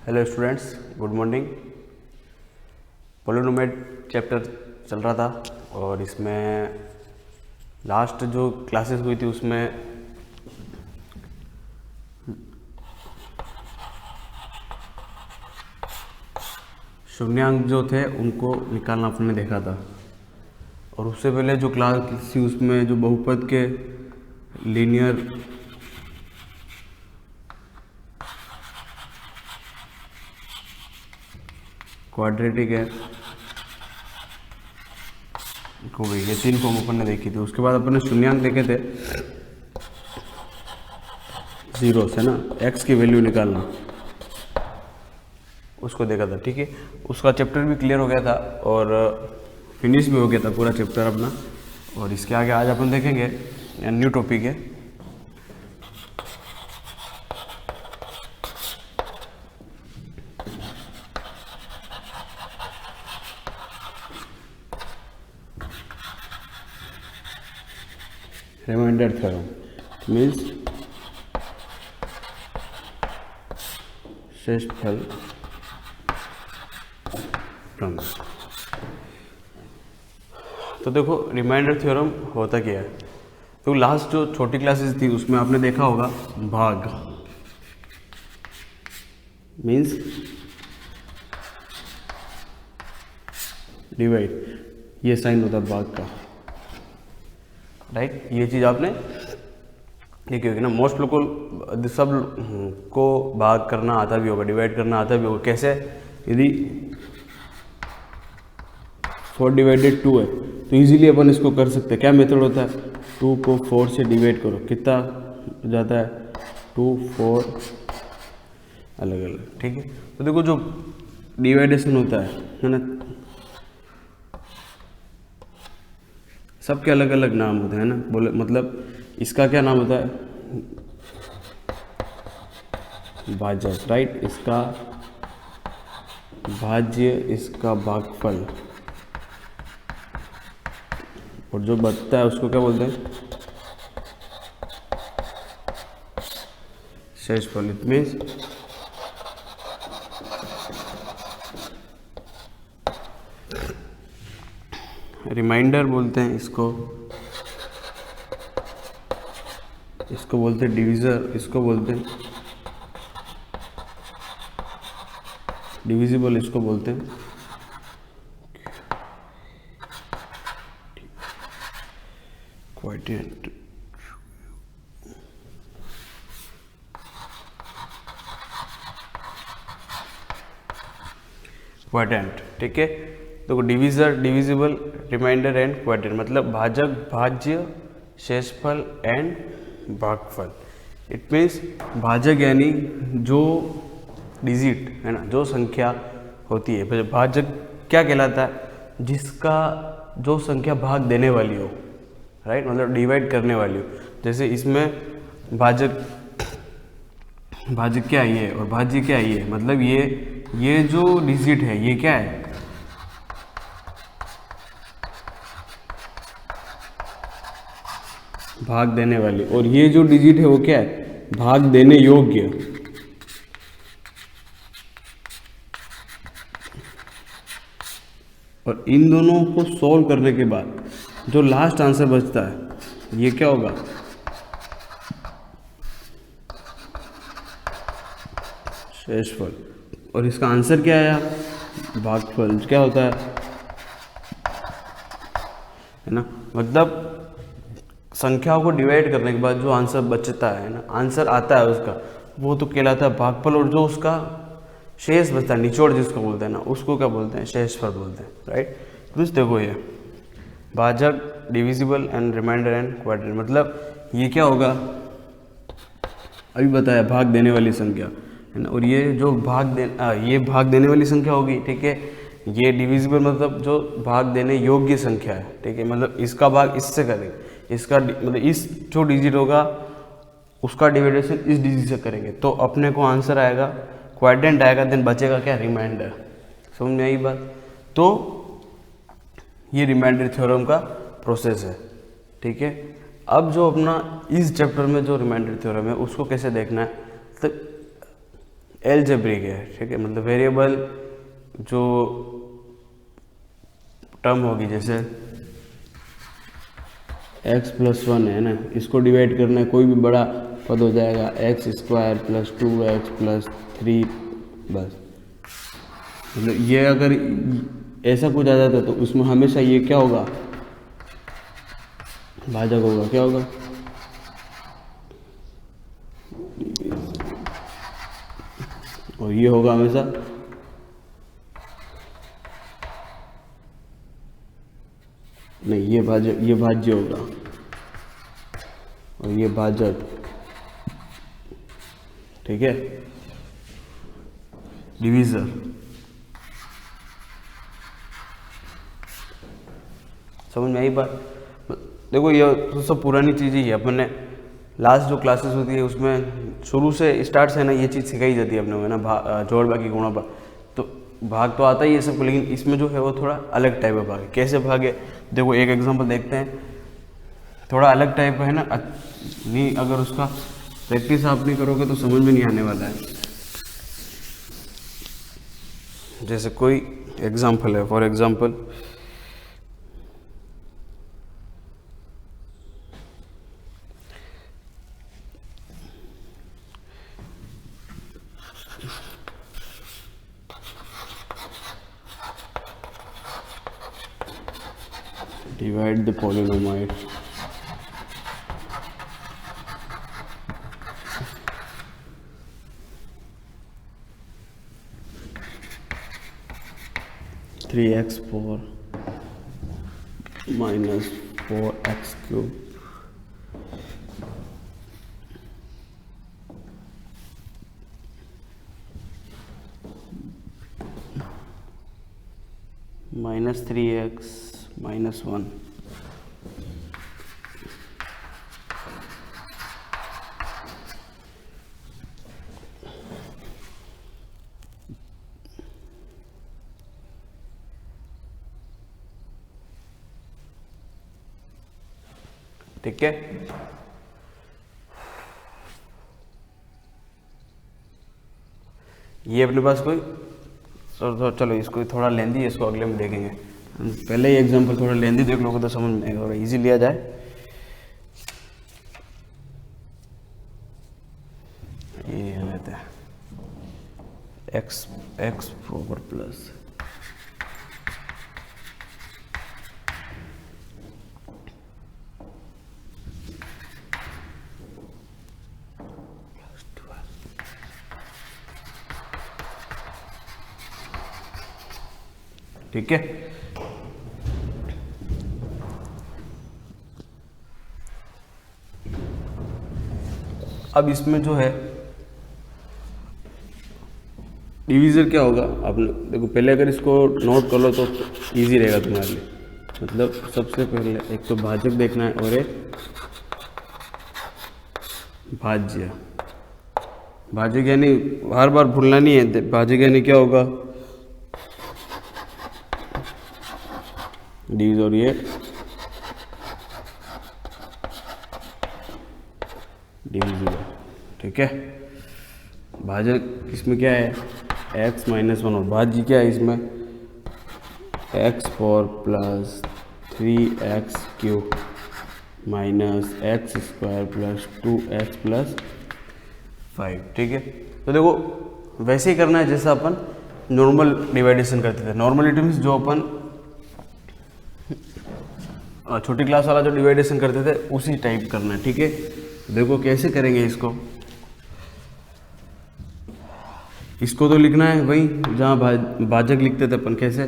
Hello students, good morning. Polynomial chapter चल रहा था और इसमें लास्ट जो क्लासेस हुई थी उसमें शून्यांक जो थे उनको निकालना अपने देखा था। और उससे पहले जो क्लास थी उसमें जो बहुपद के लीनियर क्वाड्रेटिक है को भी ये तीन फॉर्म अपन ने देखी थी। उसके बाद अपन ने शून्यांक देखे थे जीरो से ना, एक्स की वैल्यू निकालना, उसको देखा था। ठीक है, उसका चैप्टर भी क्लियर हो गया था और फिनिश भी हो गया था पूरा चैप्टर अपना। और इसके आगे आज अपन देखेंगे न्यू टॉपिक है रिमाइंडर थ्योरम। मीन्स शेषफल प्रमेय। तो देखो रिमाइंडर थ्योरम होता क्या है। तो लास्ट जो छोटी क्लासेस थी उसमें आपने देखा होगा भाग मीन्स डिवाइड, ये साइन होता है भाग का, राइट। ये चीज़ आपने देखी होगी ना। मोस्ट लोग को सब को भाग करना आता भी होगा, डिवाइड करना आता भी होगा। कैसे? यदि 4 डिवाइडेड 2 है तो इजीली अपन इसको कर सकते हैं। क्या मेथड होता है? 2 को 4 से डिवाइड करो, कितना हो जाता है? 2 4 अलग अलग। ठीक है, तो देखो जो डिवाइडेशन होता है ना, सबके अलग अलग नाम होते हैं ना। बोले मतलब इसका क्या नाम होता है? भाजक, राइट। इसका भाज्य, इसका भागफल, और जो बचता है उसको क्या बोलते हैं? शेषफल। इट मीन्स रिमाइंडर बोलते हैं इसको बोलते हैं डिविजर, इसको बोलते हैं डिविजिबल, इसको बोलते हैं क्वोटिएंट। क्वोटिएंट, ठीक है। तो divisor, divisible, remainder and quotient मतलब भाजक, भाज्य, शेषफल एंड भागफल। इट मीन्स भाजक यानी जो डिजिट है ना, जो संख्या होती है। भाजक क्या कहलाता है? जिसका जो संख्या भाग देने वाली हो, राइट, मतलब डिवाइड करने वाली हो। जैसे इसमें भाजक क्या है और भाज्य क्या है, मतलब ये जो डिजिट है ये क्या है? भाग देने वाली। और ये जो डिजिट है वो क्या है? भाग देने योग्य। और इन दोनों को सॉल्व करने के बाद जो लास्ट आंसर बचता है ये क्या होगा? शेषफल। और इसका आंसर क्या आया? भागफल। क्या होता है ना, मतलब संख्याओं को डिवाइड करने के बाद जो आंसर बचता है ना, आंसर आता है उसका, वो तो कहलाता है भागफल। और जो उसका शेष बचता है, निचोड़ जिसको बोलते हैं ना, उसको क्या बोलते हैं? शेषफल बोलते हैं, राइट। तो देखो ये भाजक, divisible and remainder and quotient, मतलब ये क्या होगा? अभी बताया, भाग देने वाली संख्या है ना। और ये जो ये भाग देने वाली संख्या होगी, ठीक है। ये डिविजिबल मतलब जो भाग देने योग्य संख्या है, ठीक है। मतलब इसका भाग इससे करेंगे, इसका मतलब इस जो डिजिट होगा उसका डिवाइडेशन इस डिजिट से करेंगे तो अपने को आंसर आएगा, क्वोटिएंट आएगा। देन बचेगा क्या? रिमाइंडर। समझ में आई बात? तो ये रिमाइंडर थ्योरम का प्रोसेस है, ठीक है। अब जो अपना इस चैप्टर में जो रिमाइंडर थ्योरम है उसको कैसे देखना है? तो एलजेब्रिक है, ठीक है, मतलब वेरिएबल जो टर्म होगी, जैसे x+1 है ना, इसको डिवाइड करना है, कोई भी बड़ा पद हो जाएगा x² + 2x+3, बस। मतलब ये अगर ऐसा कुछ आ जाता तो उसमें हमेशा ये क्या होगा, भाजक होगा, क्या होगा, और ये होगा हमेशा नहीं, ये भाज्य होगा और ये भाजक, ठीक है, डिवीजर। समझ में आई बात? देखो ये तो सब पुरानी चीज़ ही है, अपन ने लास्ट जो क्लासेस होती है उसमें शुरू से स्टार्ट से ना ये चीज़ सिखाई जाती है अपने को, ना जोड़ बाकी गुणा भाग, तो भाग तो आता ही है सबको, लेकिन इसमें जो है वो थोड़ा अलग टाइप का भाग है। कैसे भाग है, देखो एक एग्जांपल देखते हैं, थोड़ा अलग टाइप का है ना, नहीं अगर उसका प्रैक्टिस आप नहीं करोगे तो समझ में नहीं आने वाला है। जैसे कोई एग्जांपल है, for example divide the polynomial (3x4 minus 4x cube minus 3x minus 1). ठीक है, ये अपने पास कोई चलो इसको थोड़ा लेंदी है, इसको अगले में देखेंगे। पहले ही एग्जांपल थोड़ा लेंदी देख लोगे तो समझ में आएगा और इजी लिया जाए। ये रहता है x4 प्लस ठीक है। अब इसमें जो है डिवीजर क्या होगा, आप देखो पहले अगर इसको नोट कर लो तो इजी रहेगा तुम्हारे लिए। मतलब सबसे पहले एक तो भाजक देखना है और एक भाज्य। भाजक यानी हर बार भूलना नहीं है, भाजक यानी क्या होगा, डिवीजर, ये डिविजिबल, ठीक है। भाजक इसमें क्या है, x-1, और भाज्य क्या है इसमें, x4 plus 3x³ minus x² plus 2x plus 5, ठीक है। तो देखो वैसे ही करना है जैसा अपन नॉर्मल डिवाइडेशन करते थे। नॉर्मलिटी मीन्स जो अपन छोटी क्लास वाला जो डिवाइडेशन करते थे उसी टाइप करना है, ठीक है। देखो कैसे करेंगे इसको तो लिखना है वही जहाँ भाजक लिखते थे अपन, कैसे,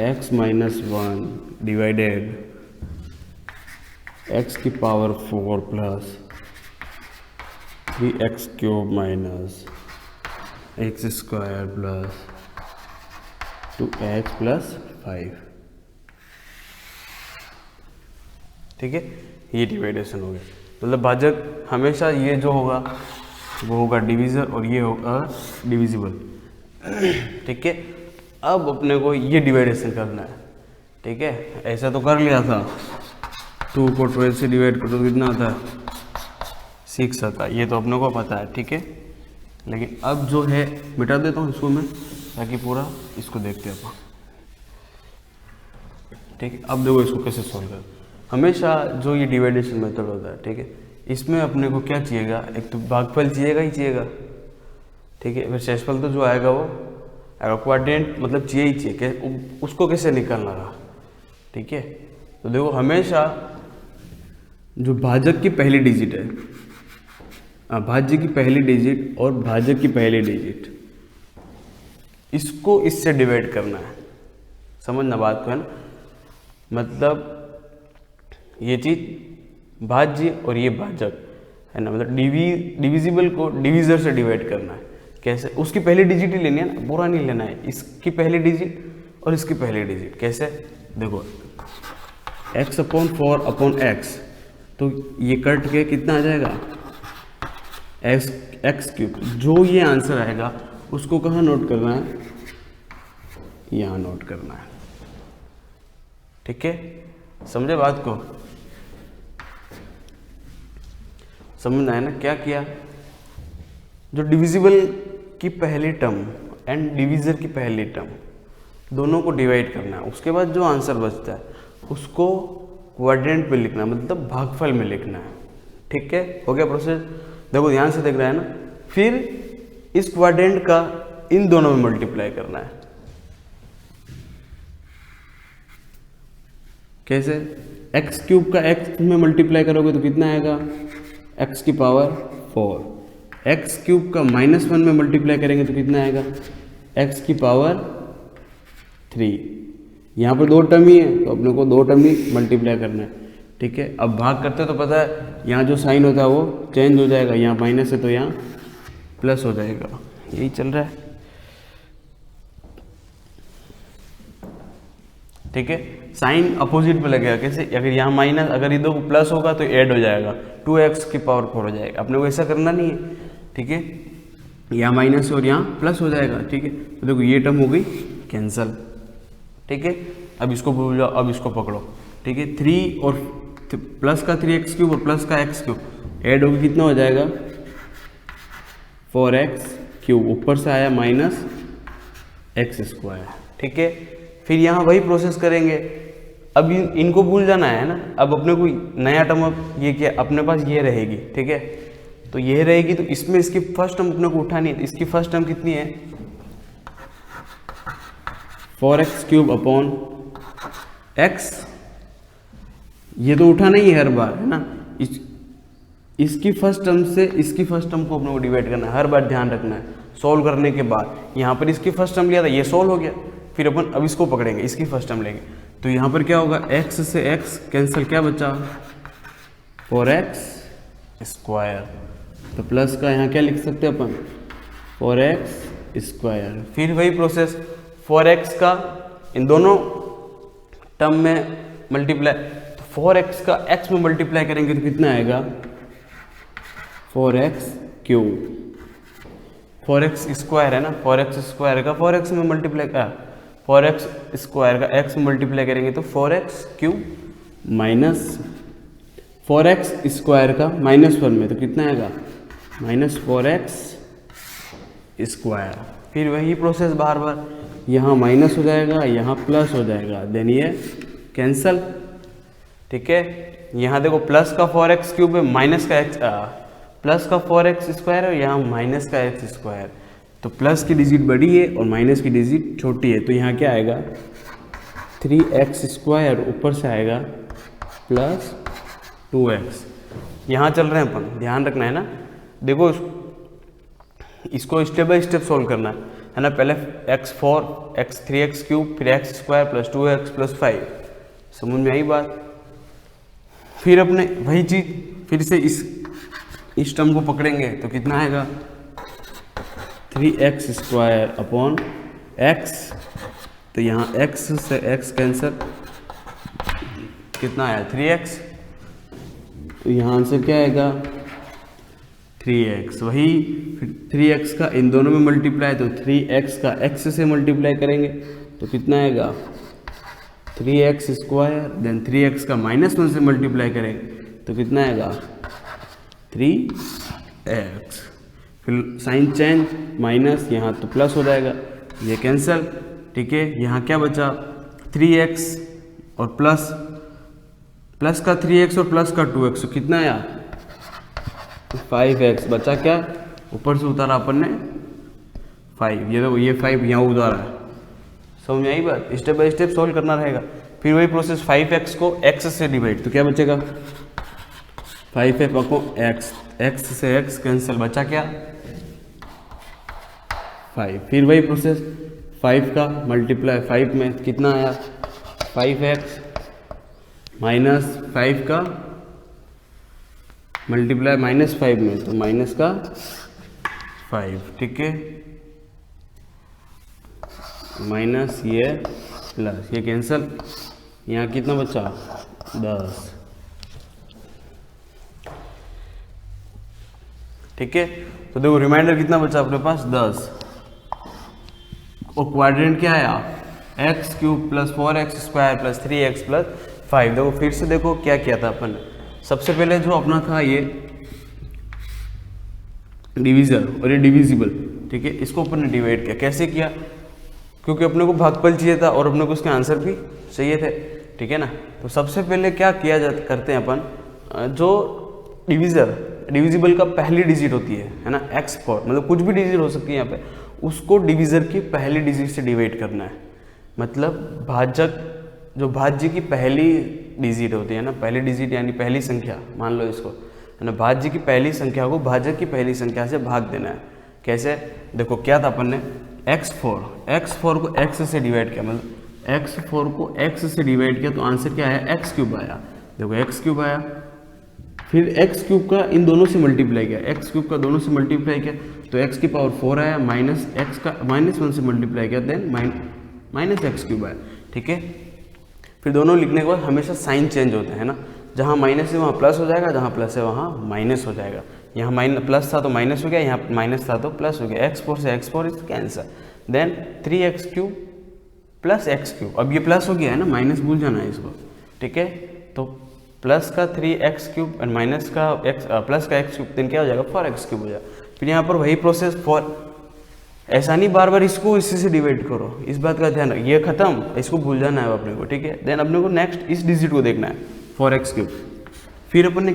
x-1 divided x⁴ plus 3x³ minus x² plus 2x plus 5, ठीक है। ये डिवाइडेशन हो गया। मतलब भाजक हमेशा ये जो होगा वो होगा डिवीजर और ये होगा डिविजिबल, ठीक है। अब अपने को ये डिवाइडेशन करना है, ठीक है। ऐसा तो कर लिया था, 2 को 12 से डिवाइड करो तो कितना आता है, 6 आता है, ये तो अपने को पता है, ठीक है। लेकिन अब जो है मिटा देता हूँ इसको मैं, ताकि पूरा इसको देखते हैं अपन। ठीक है, अब देखो इसको कैसे सॉल्व कर। हमेशा जो ये डिवाइडेशन मेथड होता है, ठीक है, इसमें अपने को क्या चाहिएगा, एक तो भागफल चाहिएगा ही चाहिएगा, ठीक है, फिर शेषफल तो जो आएगा वो क्वाड्रेंट मतलब चाहिए ही चाहिए, उसको कैसे निकालना रहा। ठीक है, तो देखो हमेशा जो भाजक की पहली डिजिट है, भाज्य की पहली डिजिट और भाजक की पहली डिजिट, इसको इससे डिवाइड करना है। समझना बात को है ना, मतलब ये चीज भाज्य और ये भाजक है ना, मतलब डिविजिबल को डिविजर से डिवाइड करना है। कैसे, उसकी पहली डिजिट ही लेनी है ना, पूरा नहीं लेना है, इसकी पहली डिजिट और इसकी पहली डिजिट। कैसे, देखो x/4/x, तो ये कट के कितना आ जाएगा x3। जो ये आंसर आएगा उसको कहाँ नोट करना है, यहाँ नोट करना है। ठीक है, समझे बात को, समझना है ना क्या किया। जो डिविजिबल की पहली टर्म एंड डिवीजर की पहली टर्म दोनों को डिवाइड करना है, उसके बाद जो आंसर बचता है उसको क्वाड्रेंट में लिखना है, मतलब भागफल में लिखना है। ठीक है, हो गया प्रोसेस। देखो ध्यान से देख रहा है ना, फिर इस क्वाड्रेंट का इन दोनों में मल्टीप्लाई करना है। कैसे, x³ का x में मल्टीप्लाई करोगे तो कितना आएगा x⁴। x³ का -1 में मल्टीप्लाई करेंगे तो कितना आएगा x⁴। यहाँ पर 2 टर्म ही है तो अपने को 2 टर्म ही मल्टीप्लाई करना है। ठीक है, अब भाग करते तो पता है यहाँ जो साइन होता है वो चेंज हो जाएगा, यहाँ माइनस है तो यहाँ प्लस हो जाएगा, यही चल रहा है। ठीक है, साइन अपोजिट पे लगेगा। कैसे, अगर यहाँ माइनस, अगर इधर को प्लस होगा तो ऐड हो जाएगा, 2x⁴ हो जाएगा। अपने को ऐसा करना नहीं है। ठीक है, यहाँ माइनस और यहाँ प्लस हो जाएगा। ठीक है, तो देखो ये टर्म हो गई कैंसल। ठीक है, अब इसको भूल जाओ, अब इसको पकड़ो। ठीक है, 3 और प्लस का 3x³ और प्लस का x³ ऐड होकर कितना हो जाएगा 4x³। ऊपर से आया -x²। ठीक है, फिर यहाँ वही प्रोसेस करेंगे। अब इनको भूल जाना है ना, अब अपने को नया टर्म, अब ये क्या अपने पास ये रहेगी। ठीक है, तो ये रहेगी, तो इसमें इसकी फर्स्ट टर्म अपने को उठानी है। तो इसकी फर्स्ट टर्म कितनी है 4x³/x। ये तो उठाना ही है हर बार, है ना। इसकी फर्स्ट टर्म से इसकी फर्स्ट टर्म को अपने को डिवाइड करना है, हर बार ध्यान रखना है। सॉल्व करने के बाद यहाँ पर इसकी फर्स्ट टर्म लिया था, ये सॉल्व हो गया। फिर अपन अब इसको पकड़ेंगे, इसकी फर्स्ट टर्म लेंगे, तो यहाँ पर क्या होगा, x से x कैंसिल, क्या बचा 4x²। तो प्लस का यहाँ क्या लिख सकते हैं अपन 4x²। फिर वही प्रोसेस, 4x का इन दोनों टर्म में मल्टीप्लाई, तो 4x का x में मल्टीप्लाई करेंगे तो कितना आएगा 4x³। 4x² है ना, 4x² का 4x में मल्टीप्लाई का 4x² का x में मल्टीप्लाई करेंगे तो 4x³ माइनस 4x² का -1 में तो कितना आएगा -4x²। फिर वही प्रोसेस बार बार, यहाँ माइनस हो जाएगा, यहाँ प्लस हो जाएगा, देन ये कैंसल। ठीक है, यहाँ देखो प्लस का 4x³ है, माइनस का प्लस का 4x² है और यहाँ माइनस का x²। तो प्लस की डिजिट बड़ी है और माइनस की डिजिट छोटी है, तो यहाँ क्या आएगा 3x², ऊपर से आएगा प्लस 2x। यहाँ चल रहे हैं अपन, ध्यान रखना है ना। देखो इसको स्टेप बाय स्टेप सोल्व करना है ना। पहले x4 3x³ फिर x² + 2x + 5। समझ में आई बात। फिर अपने वही चीज फिर से इस टर्म को पकड़ेंगे तो कितना आएगा 3x²/x। तो यहाँ x से x कैंसिल, कितना आया 3x। तो यहाँ आंसर क्या आएगा 3x। वही फिर 3x का इन दोनों में मल्टीप्लाई, तो 3x का x से मल्टीप्लाई करेंगे तो कितना आएगा 3x²। देन 3x का -1 से मल्टीप्लाई करेंगे तो कितना आएगा 3x। फिर साइन चेंज माइनस, यहाँ तो प्लस हो जाएगा, ये कैंसिल, ठीक है। यहाँ क्या बचा 3x और प्लस का 3x और प्लस का 2x, तो कितना आया 5x, बचा क्या ऊपर से उतारा अपन ने 5, ये देखो ये 5 यहाँ उतारा है, समझ में आई बात। स्टेप बाय स्टेप सॉल्व करना रहेगा। फिर वही प्रोसेस 5x को x से डिवाइड, तो क्या बचेगा 5x को x से x कैंसिल, बचा क्या 5। फिर वही प्रोसेस 5 का मल्टीप्लाई 5 में कितना आया 5x माइनस 5 का मल्टीप्लाई -5 में, तो माइनस का 5, ठीक है, माइनस ये प्लस ये कैंसिल, यहाँ कितना बचा 10, ठीक है। तो देखो रिमाइंडर कितना बचा अपने पास 10, और क्वाड्रेंट क्या आया x³ + 4x² + 3x + 5। देखो फिर से देखो क्या किया था अपन ने, सबसे पहले जो अपना था ये डिवीजर और ये डिविजिबल, ठीक है, इसको अपन ने डिवाइड किया। कैसे किया, क्योंकि अपने को भागफल चाहिए था और अपने को उसके आंसर भी चाहिए थे, ठीक है ना। तो सबसे पहले क्या किया करते हैं अपन, जो डिविजिबल का पहली डिजिट होती है ना, x4 मतलब कुछ भी डिजिट हो सकती है यहाँ पे, उसको डिवीजर की पहली डिजिट से डिवाइड करना है। मतलब भाजक जो भाज्य की पहली डिजिट होती है ना, पहली डिजिट यानी पहली संख्या मान लो इसको, है ना, भाज्य की पहली संख्या को भाजक की पहली संख्या से भाग देना है। कैसे, देखो क्या था अपन ने x4 को x से डिवाइड किया, मतलब x4 को x से डिवाइड किया, तो आंसर क्या आया x³ आया। देखो x³ आया, फिर x³ का इन दोनों से मल्टीप्लाई किया, x³ का दोनों से मल्टीप्लाई किया तो x की पावर 4 आया, माइनस x का -1 से मल्टीप्लाई किया देन माइनस x³ आया, ठीक है। फिर दोनों लिखने के बाद हमेशा साइन चेंज होते हैं ना, जहाँ माइनस है वहाँ प्लस हो जाएगा, जहाँ प्लस है वहाँ माइनस हो जाएगा। यहाँ प्लस था तो माइनस हो गया, यहाँ माइनस था तो प्लस हो गया। x4 से x4 is cancer, then 3x³ + x³, अब ये प्लस हो गया है ना, माइनस भूल जाना है इसको, ठीक है। तो प्लस का 3x³ और माइनस का प्लस का x³ देन क्या हो जाएगा 4x³ हो जाएगा। फिर यहाँ पर वही प्रोसेस 4, ऐसा नहीं बार बार इसको इसी से डिवाइड करो, इस बात का ध्यान रखो, ये खत्म, इसको भूल जाना है अपने को, ठीक है। देन अपने को नेक्स्ट इस डिजिट को देखना है 4x³। फिर अपन ने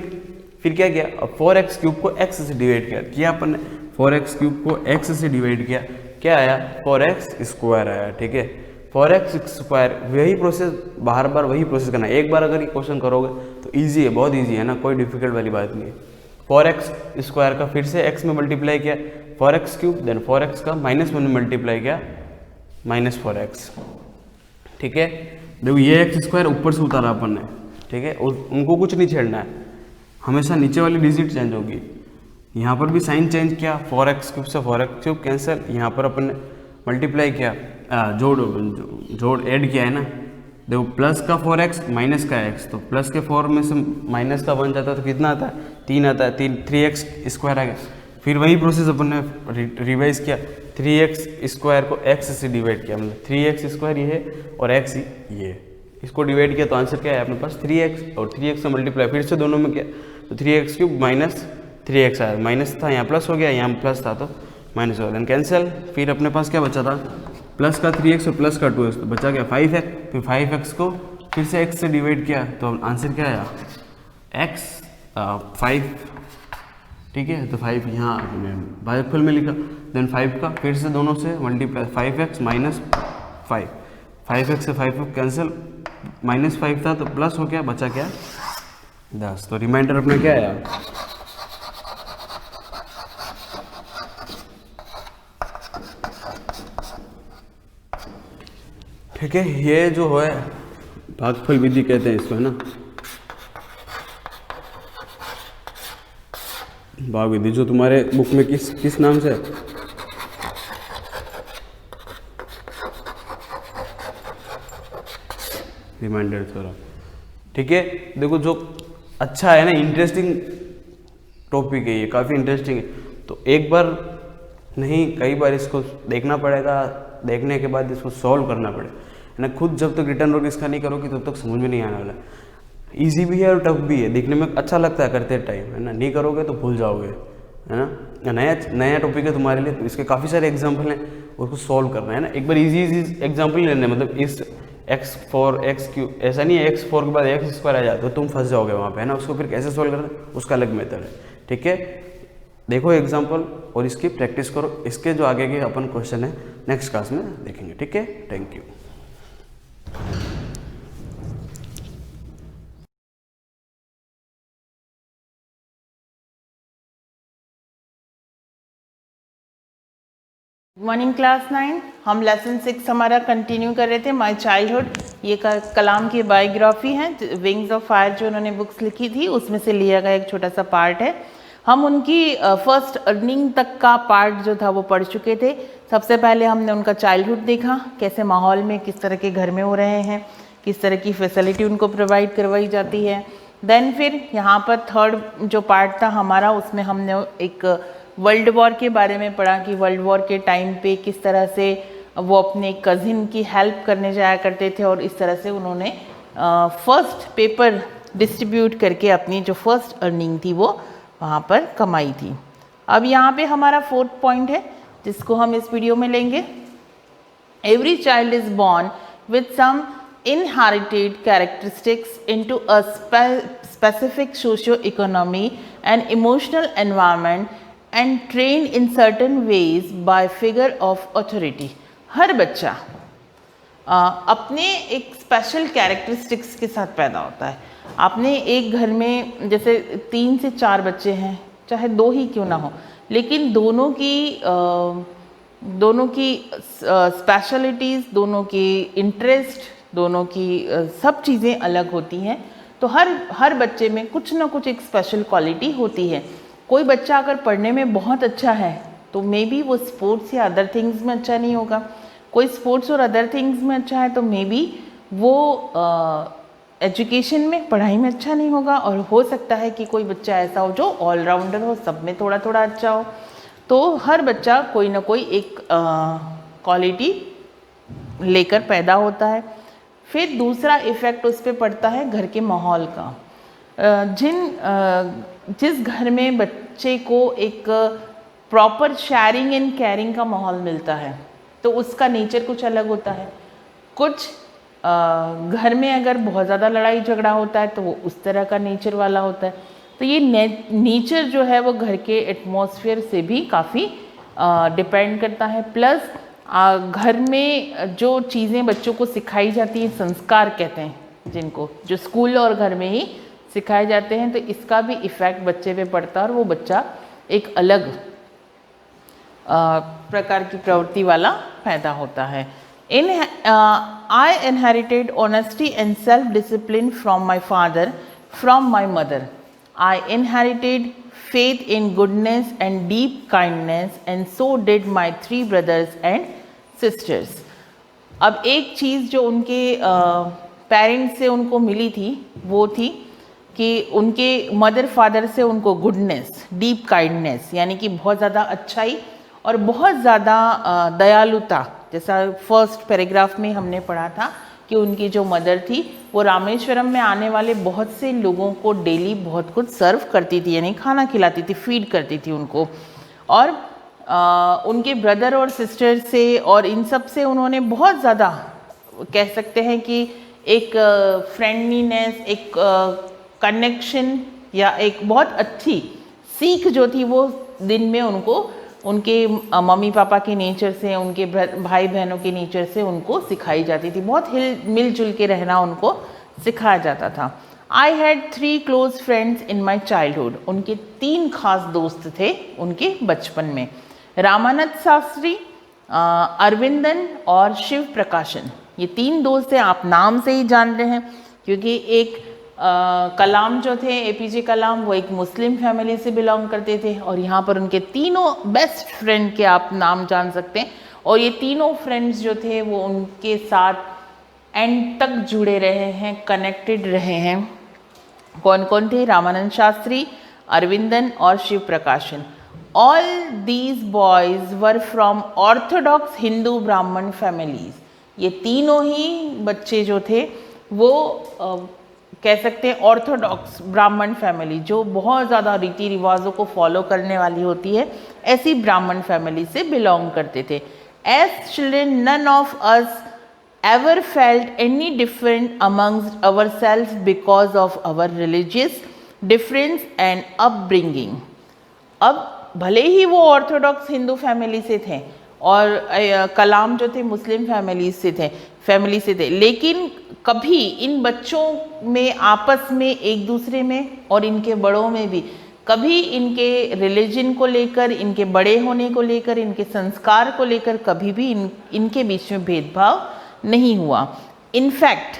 फिर क्या किया, अब 4x³ को x से डिवाइड किया अपन ने, 4x³ को x से डिवाइड किया, क्या आया 4x² आया, ठीक है। 4x², वही प्रोसेस बार बार वही प्रोसेस करना है। एक बार अगर ये क्वेश्चन करोगे तो इजी है, बहुत इजी है ना, कोई डिफिकल्ट वाली बात नहीं है। 4x² का फिर से x में मल्टीप्लाई किया 4x³, देन 4x का -1 में मल्टीप्लाई किया -4x, ठीक है। देखो ये x² ऊपर से उतारा अपन ने, ठीक है, और उनको कुछ नहीं छेड़ना है, हमेशा नीचे वाली डिजिट चेंज होगी। यहाँ पर भी साइन चेंज किया, 4x³ से 4x³ कैंसिल, यहाँ पर अपन ने मल्टीप्लाई किया, जोड़ ऐड किया है ना। देखो प्लस का 4x माइनस का x, तो प्लस के 4 में से माइनस का 1 जाता है तो कितना आता है 3 आता है, 3x² आ गया। फिर वही प्रोसेस अपन ने रिवाइज किया, 3x² को x से डिवाइड किया, मतलब 3x² ये है और x ये, इसको डिवाइड किया तो आंसर क्या है अपने पास 3x, और 3x से मल्टीप्लाई फिर से दोनों में किया तो 3x³ माइनस 3x आया, माइनस था यहाँ प्लस हो गया, यहाँ प्लस था तो माइनस हो गया, देन कैंसिल। फिर अपने पास क्या बचा था, प्लस का 3x और प्लस का 2x, तो बचा गया 5x। फिर 5x को फिर से x से डिवाइड किया तो आंसर क्या आया x5, ठीक है। तो 5 यहाँ भागफल में लिखा, देन 5 का फिर से दोनों से मल्टीप्लाई 5x माइनस 5, 5x से 5 कैंसिल, -5 था तो प्लस हो गया, बचा क्या 10। तो रिमाइंडर अपना क्या आया ठीक है। ये जो है भागफल विधि कहते हैं इसको, है ना, भाग विधि, जो तुम्हारे बुक में किस नाम से है, रिमाइंडर थ्योरम, ठीक है। देखो जो अच्छा है ना, इंटरेस्टिंग टॉपिक है ये, काफ़ी इंटरेस्टिंग है, तो एक बार नहीं कई बार इसको देखना पड़ेगा, देखने के बाद इसको सॉल्व करना पड़ेगा, है ना। खुद जब तक रिटर्न वर्क इसका नहीं करोगे तब तक समझ में नहीं आने वाला। इजी भी है और टफ भी है, देखने में अच्छा लगता है करते टाइम, है ना, नहीं करोगे तो भूल जाओगे, है ना। नया नया टॉपिक है तुम्हारे लिए, तो इसके काफ़ी सारे एग्जाम्पल हैं, उसको सॉल्व करना है ना। एक बार इजी एग्जाम्पल लेना है, मतलब इस एक्स फॉर एक्स क्यू, ऐसा नहीं है एक्स फोर के बाद एक्स स्क्वायर आ जाए तो तुम फंस जाओगे वहाँ पे, है ना। उसको फिर कैसे सॉल्व करना है उसका अलग मेथड है, ठीक है। देखो एग्जाम्पल और इसकी प्रैक्टिस करो। इसके जो आगे के अपन क्वेश्चन है नेक्स्ट क्लास में देखेंगे, ठीक है। Thank you. मॉर्निंग क्लास 9 हम लेसन 6 हमारा कंटिन्यू कर रहे थे, माय चाइल्डहुड। ये कलाम की बायोग्राफी है, विंग्स ऑफ फायर जो उन्होंने बुक्स लिखी थी उसमें से लिया गया एक छोटा सा पार्ट है। हम उनकी फर्स्ट अर्निंग तक का पार्ट जो था वो पढ़ चुके थे। सबसे पहले हमने उनका चाइल्डहुड देखा, कैसे माहौल में किस तरह के घर में हो रहे हैं, किस तरह की फैसिलिटी उनको प्रोवाइड करवाई जाती है। देन फिर यहाँ पर थर्ड जो पार्ट था हमारा, उसमें हमने एक वर्ल्ड वॉर के बारे में पढ़ा कि वर्ल्ड वॉर के टाइम पे किस तरह से वो अपने कज़िन की हेल्प करने जाया करते थे और इस तरह से उन्होंने फर्स्ट पेपर डिस्ट्रीब्यूट करके अपनी जो फर्स्ट अर्निंग थी वो वहाँ पर कमाई थी। अब यहाँ पे हमारा फोर्थ पॉइंट है जिसको हम इस वीडियो में लेंगे। Every child is born with some inherited characteristics into a specific socio-economy and emotional environment and trained in certain ways by figure of authority। हर बच्चा अपने एक स्पेशल कैरेक्टरिस्टिक्स के साथ पैदा होता है। आपने एक घर में जैसे 3 से 4 बच्चे हैं, चाहे 2 ही क्यों ना हो, लेकिन दोनों की स्पेशलिटीज़, दोनों की इंटरेस्ट, दोनों की सब चीज़ें अलग होती हैं। तो हर बच्चे में कुछ ना कुछ एक स्पेशल क्वालिटी होती है। कोई बच्चा अगर पढ़ने में बहुत अच्छा है तो मे बी वो स्पोर्ट्स या अदर थिंग्स में अच्छा नहीं होगा। कोई स्पोर्ट्स और अदर थिंग्स में अच्छा है तो मे बी वो एजुकेशन में, पढ़ाई में अच्छा नहीं होगा। और हो सकता है कि कोई बच्चा ऐसा हो जो ऑलराउंडर हो, सब में थोड़ा थोड़ा अच्छा हो। तो हर बच्चा कोई ना कोई एक क्वालिटी लेकर पैदा होता है। फिर दूसरा इफ़ेक्ट उस पर पड़ता है घर के माहौल का। जिस घर में बच्चे को एक प्रॉपर शेयरिंग एंड केयरिंग का माहौल मिलता है तो उसका नेचर कुछ अलग होता है। कुछ घर में अगर बहुत ज़्यादा लड़ाई झगड़ा होता है तो वो उस तरह का नेचर वाला होता है। तो ये नेचर जो है वो घर के एटमॉस्फेयर से भी काफ़ी डिपेंड करता है। प्लस घर में जो चीज़ें बच्चों को सिखाई जाती हैं, संस्कार कहते हैं जिनको, जो स्कूल और घर में ही सिखाए जाते हैं, तो इसका भी इफ़ेक्ट बच्चे पे पड़ता है और वो बच्चा एक अलग प्रकार की प्रवृत्ति वाला पैदा होता है। I inherited honesty and self-discipline from my father, from my mother. I inherited faith in goodness and deep kindness, and so did my 3 brothers and sisters. अब एक चीज़ जो उनके पेरेंट्स से उनको मिली थी वो थी कि उनके मदर फादर से उनको गुडनेस, डीप काइंडनेस, यानी कि बहुत ज़्यादा अच्छाई और बहुत ज़्यादा दयालुता। जैसा फर्स्ट पैराग्राफ में हमने पढ़ा था कि उनकी जो मदर थी वो रामेश्वरम में आने वाले बहुत से लोगों को डेली बहुत कुछ सर्व करती थी, यानी खाना खिलाती थी, फीड करती थी उनको। और उनके ब्रदर और सिस्टर से और इन सब से उन्होंने बहुत ज़्यादा, कह सकते हैं कि एक फ्रेंडलीनेस, एक कनेक्शन या एक बहुत अच्छी सीख जो थी वो दिन में उनको उनके मम्मी पापा के नेचर से, उनके भाई बहनों के नेचर से उनको सिखाई जाती थी। बहुत मिलजुल के रहना उनको सिखाया जाता था। I had 3 close friends in my childhood. उनके 3 खास दोस्त थे उनके बचपन में, रामानंद शास्त्री, अरविंदन और शिव प्रकाशन। ये 3 दोस्त हैं, आप नाम से ही जान रहे हैं, क्योंकि एक कलाम जो थे, एपीजे कलाम, वो एक मुस्लिम फैमिली से बिलोंग करते थे और यहाँ पर उनके तीनों बेस्ट फ्रेंड के आप नाम जान सकते हैं। और ये तीनों फ्रेंड्स जो थे वो उनके साथ एंड तक जुड़े रहे हैं, कनेक्टेड रहे हैं। कौन कौन थे? रामानंद शास्त्री, अरविंदन और शिव प्रकाशन। All these boys were from Orthodox Hindu ब्राह्मण फैमिलीज़। ये तीनों ही बच्चे जो थे वो कह सकते हैं ऑर्थोडॉक्स ब्राह्मण फैमिली, जो बहुत ज़्यादा रीति रिवाजों को फॉलो करने वाली होती है, ऐसी ब्राह्मण फैमिली से बिलोंग करते थे। As children none of us ever felt any different amongst ourselves because of our religious difference and upbringing। अब भले ही वो ऑर्थोडॉक्स हिंदू फैमिली से थे और कलाम जो थे मुस्लिम फैमिली से थे, लेकिन कभी इन बच्चों में आपस में एक दूसरे में और इनके बड़ों में भी कभी इनके रिलीजन को लेकर, इनके बड़े होने को लेकर, इनके संस्कार को लेकर कभी भी इनके बीच में भेदभाव नहीं हुआ। In fact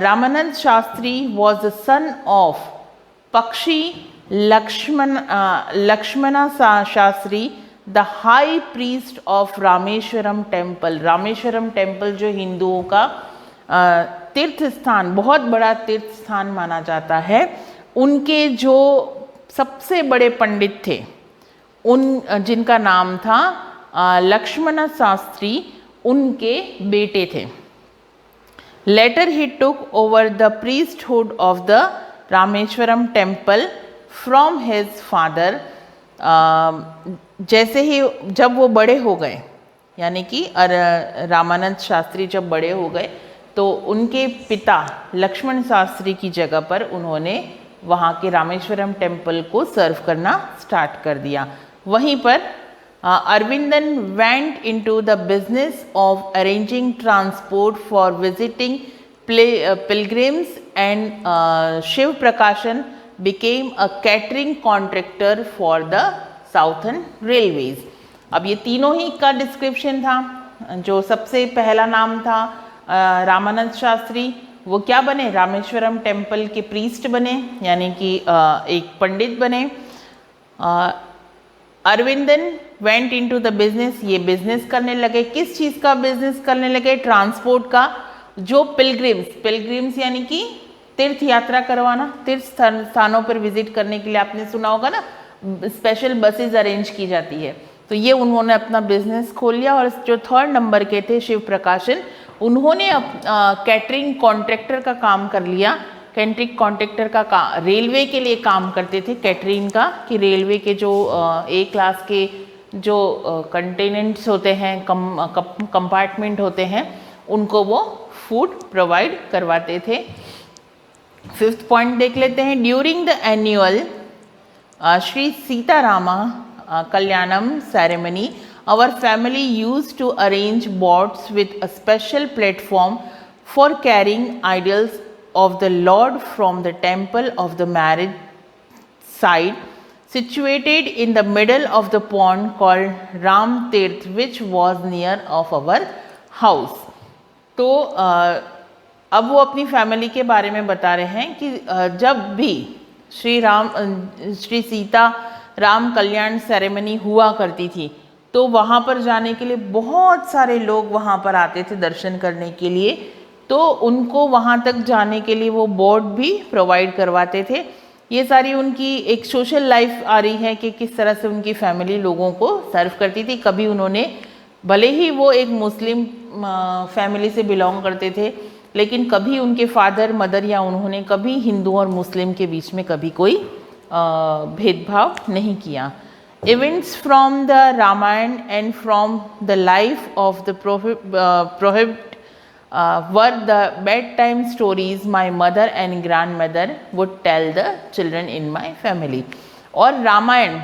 Ramanand Shastri was the son of Pakshi Lakshmana Shastri, the high priest of Rameswaram temple. Rameswaram temple जो हिंदुओं का तीर्थ स्थान, बहुत बड़ा तीर्थ स्थान माना जाता है, उनके जो सबसे बड़े पंडित थे, जिनका नाम था लक्ष्मण शास्त्री, उनके बेटे थे। लेटर ही took over the priesthood of the Rameswaram temple from his father. जैसे ही जब वो बड़े हो गए, यानी कि रामानंद शास्त्री जब बड़े हो गए, तो उनके पिता लक्ष्मण शास्त्री की जगह पर उन्होंने वहाँ के रामेश्वरम टेम्पल को सर्व करना स्टार्ट कर दिया। वहीं पर Arvindan went into the business of arranging transport for visiting pilgrims, and Shiv Prakashan became a catering contractor for the Southern Railways। अब ये तीनों ही का डिस्क्रिप्शन था। जो सबसे पहला नाम था रामानंद शास्त्री, वो क्या बने? रामेश्वरम टेम्पल के प्रीस्ट बने, यानी कि एक पंडित बने। Aravindan went into the business, ये बिजनेस करने लगे। किस चीज़ का बिजनेस करने लगे? ट्रांसपोर्ट का। जो पिलग्रिम्स यानी कि तीर्थ यात्रा करवाना, तीर्थ स्थानों पर विजिट करने के लिए आपने सुना होगा ना, स्पेशल बसेस अरेंज की जाती है, तो ये उन्होंने अपना बिजनेस खोल लिया। और जो थर्ड नंबर के थे शिव प्रकाशन, उन्होंने कैटरिंग कॉन्ट्रैक्टर का काम कर लिया। कैटरिंग कॉन्ट्रैक्टर का रेलवे के लिए काम करते थे, कैटरिंग का, कि रेलवे के जो ए क्लास के जो कंटेनेंट्स होते हैं, कंपार्टमेंट होते हैं, उनको वो फूड प्रोवाइड करवाते थे। फिफ्थ पॉइंट देख लेते हैं। During the annual Shri Sitarama Kalyanam ceremony, our family used to arrange boats with a special platform for carrying idols of the Lord from the temple of the marriage side, situated in the middle of the pond called Ram Tirth, which was near of our house। तो अब वो अपनी family के बारे में बता रहे हैं कि जब भी श्री सीता राम कल्याण सेरेमनी हुआ करती थी, तो वहाँ पर जाने के लिए बहुत सारे लोग वहाँ पर आते थे दर्शन करने के लिए। तो उनको वहाँ तक जाने के लिए वो बोट भी प्रोवाइड करवाते थे। ये सारी उनकी एक सोशल लाइफ आ रही है कि किस तरह से उनकी फैमिली लोगों को सर्व करती थी। कभी उन्होंने, भले ही वो एक मुस्लिम फैमिली से बिलोंग करते थे, लेकिन कभी उनके फादर मदर या उन्होंने कभी हिंदू और मुस्लिम के बीच में कभी कोई भेदभाव नहीं किया। Events from the Ramayana and from the life of the Prophet were the bedtime stories my mother and grandmother would tell the children in my family। और रामायण,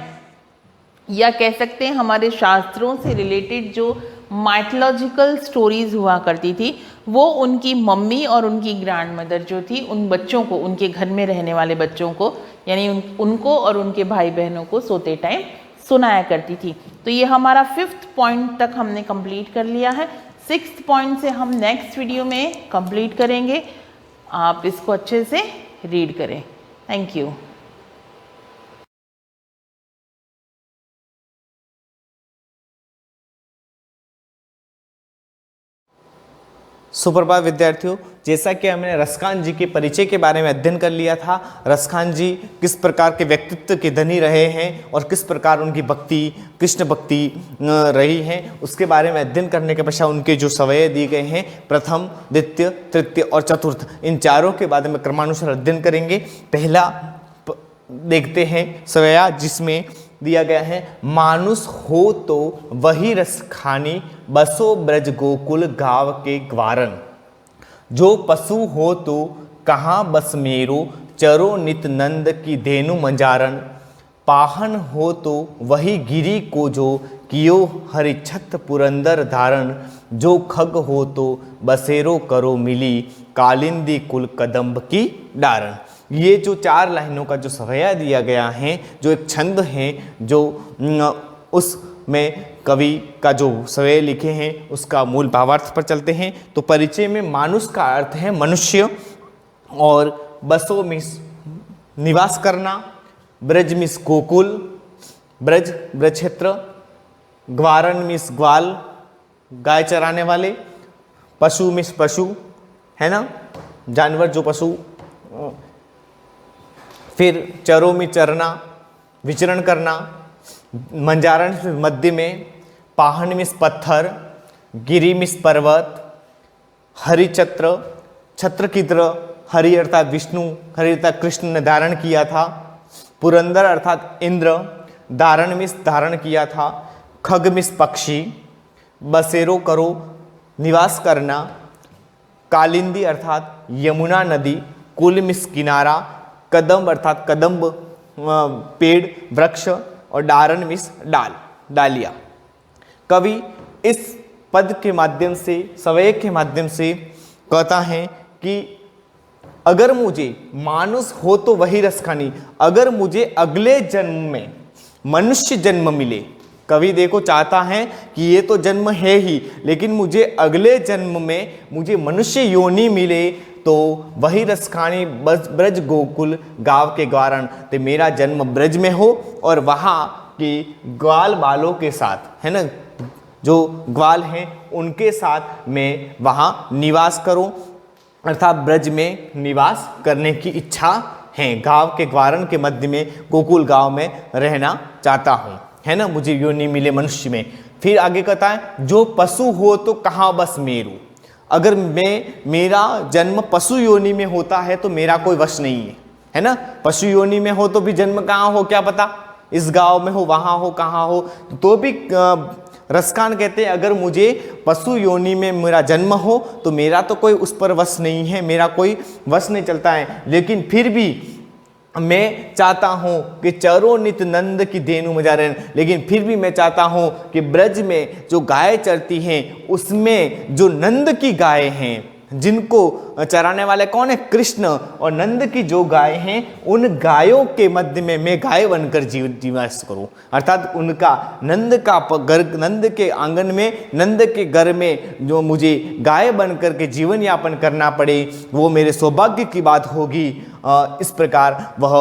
या कह सकते हैं हमारे शास्त्रों से रिलेटेड जो माइथोलॉजिकल स्टोरीज हुआ करती थी, वो उनकी मम्मी और उनकी ग्रैंडमदर जो थी, उन बच्चों को, उनके घर में रहने वाले बच्चों को, यानी उनको और उनके भाई बहनों को सोते टाइम सुनाया करती थी। तो ये हमारा फिफ्थ पॉइंट तक हमने कंप्लीट कर लिया है। सिक्स्थ पॉइंट से हम नेक्स्ट वीडियो में कंप्लीट करेंगे। आप इसको अच्छे से रीड करें। Thank you. सुप्रभात विद्यार्थियों, जैसा कि हमने रसखान जी के परिचय के बारे में अध्ययन कर लिया था, रसखान जी किस प्रकार के व्यक्तित्व के धनी रहे हैं और किस प्रकार उनकी भक्ति, कृष्ण भक्ति रही है, उसके बारे में अध्ययन करने के पश्चात उनके जो सवय दिए गए हैं, प्रथम, द्वितीय, तृतीय और चतुर्थ, इन चारों के बारे में क्रमानुसार अध्ययन करेंगे। पहला देखते हैं सवया, जिसमें दिया गया है, मानुष हो तो वही रस खानी, बसो ब्रज गोकुल गाँव के ग्वारन। जो पशु हो तो कहाँ बस मेरो, चरो नित नंद की धेनु मंजारन। पाहन हो तो वही गिरी को जो, कियो हरिछत पुरंदर धारण। जो खग हो तो बसेरो करो मिली, कालिंदी कुल कदम्ब की डारण। ये जो 4 लाइनों का जो सवया दिया गया है, जो एक छंद है, जो उसमें कवि का जो सवय लिखे हैं उसका मूल भावार्थ पर चलते हैं। तो परिचय में मानुष का अर्थ है मनुष्य, और बसो मिस निवास करना, ब्रज मिस गोकुल, ब्रज क्षेत्र, ग्वारन मिस ग्वाल गाय चराने वाले, पशु मिस पशु है ना, जानवर जो पशु, फिर चरो में चरना, विचरण करना, मंजारण मध्य में, पाहन मिस पत्थर, गिरी मिस पर्वत, हरि छत्र, छत्र की तरह हरि अर्थात विष्णु, हरि अर्थात कृष्ण ने धारण किया था, पुरंदर अर्थात इंद्र, धारण मिस धारण किया था, खग मिस पक्षी, बसेरो करो निवास करना, कालिंदी अर्थात यमुना नदी, कुल मिस किनारा, कदम्ब अर्थात कदम्ब पेड़ वृक्ष, और डारण मिस डाल डालिया। कवि इस पद के माध्यम से, सवय के माध्यम से कहता है कि अगर मुझे मानुष हो तो वही रस खानी, अगर मुझे अगले जन्म में मनुष्य जन्म मिले, कवि देखो चाहता है कि ये तो जन्म है ही, लेकिन मुझे अगले जन्म में मुझे मनुष्य योनि मिले तो वही रस खानी, बस ब्रज गोकुल गाँव के ग्वारण, तो मेरा जन्म ब्रज में हो और वहाँ के ग्वाल बालों के साथ, है ना, जो ग्वाल हैं उनके साथ मैं वहाँ निवास करूँ, अर्थात ब्रज में निवास करने की इच्छा है। गाँव के ग्वारण के मध्य में गोकुल गाँव में रहना चाहता हूँ, है ना, मुझे योनि मिले मनुष्य में। फिर आगे कहता है, जो पशु हो तो कहाँ बस मेरू। अगर मेरा जन्म पशु योनि में होता है तो मेरा कोई वश नहीं है ना। पशु योनि में हो तो भी जन्म कहाँ हो क्या पता, इस गांव में हो, वहाँ हो, कहाँ हो, तो भी रसखान कहते हैं अगर मुझे पशु योनि में मेरा जन्म हो तो मेरा तो कोई उस पर वश नहीं है, मेरा कोई वश नहीं चलता है, लेकिन फिर भी मैं चाहता हूँ कि चरो नित नंद की धेनु मंजारन, लेकिन फिर भी मैं चाहता हूँ कि ब्रज में जो गाय चरती हैं उसमें जो नंद की गाय हैं, जिनको चराने वाले कौन है, कृष्ण, और नंद की जो गाय हैं उन गायों के मध्य में मैं गाय बनकर जीवास करूं, अर्थात उनका नंद का घर, नंद के आंगन में, नंद के घर में जो मुझे गाय बनकर के जीवन यापन करना पड़े वो मेरे सौभाग्य की बात होगी। इस प्रकार वह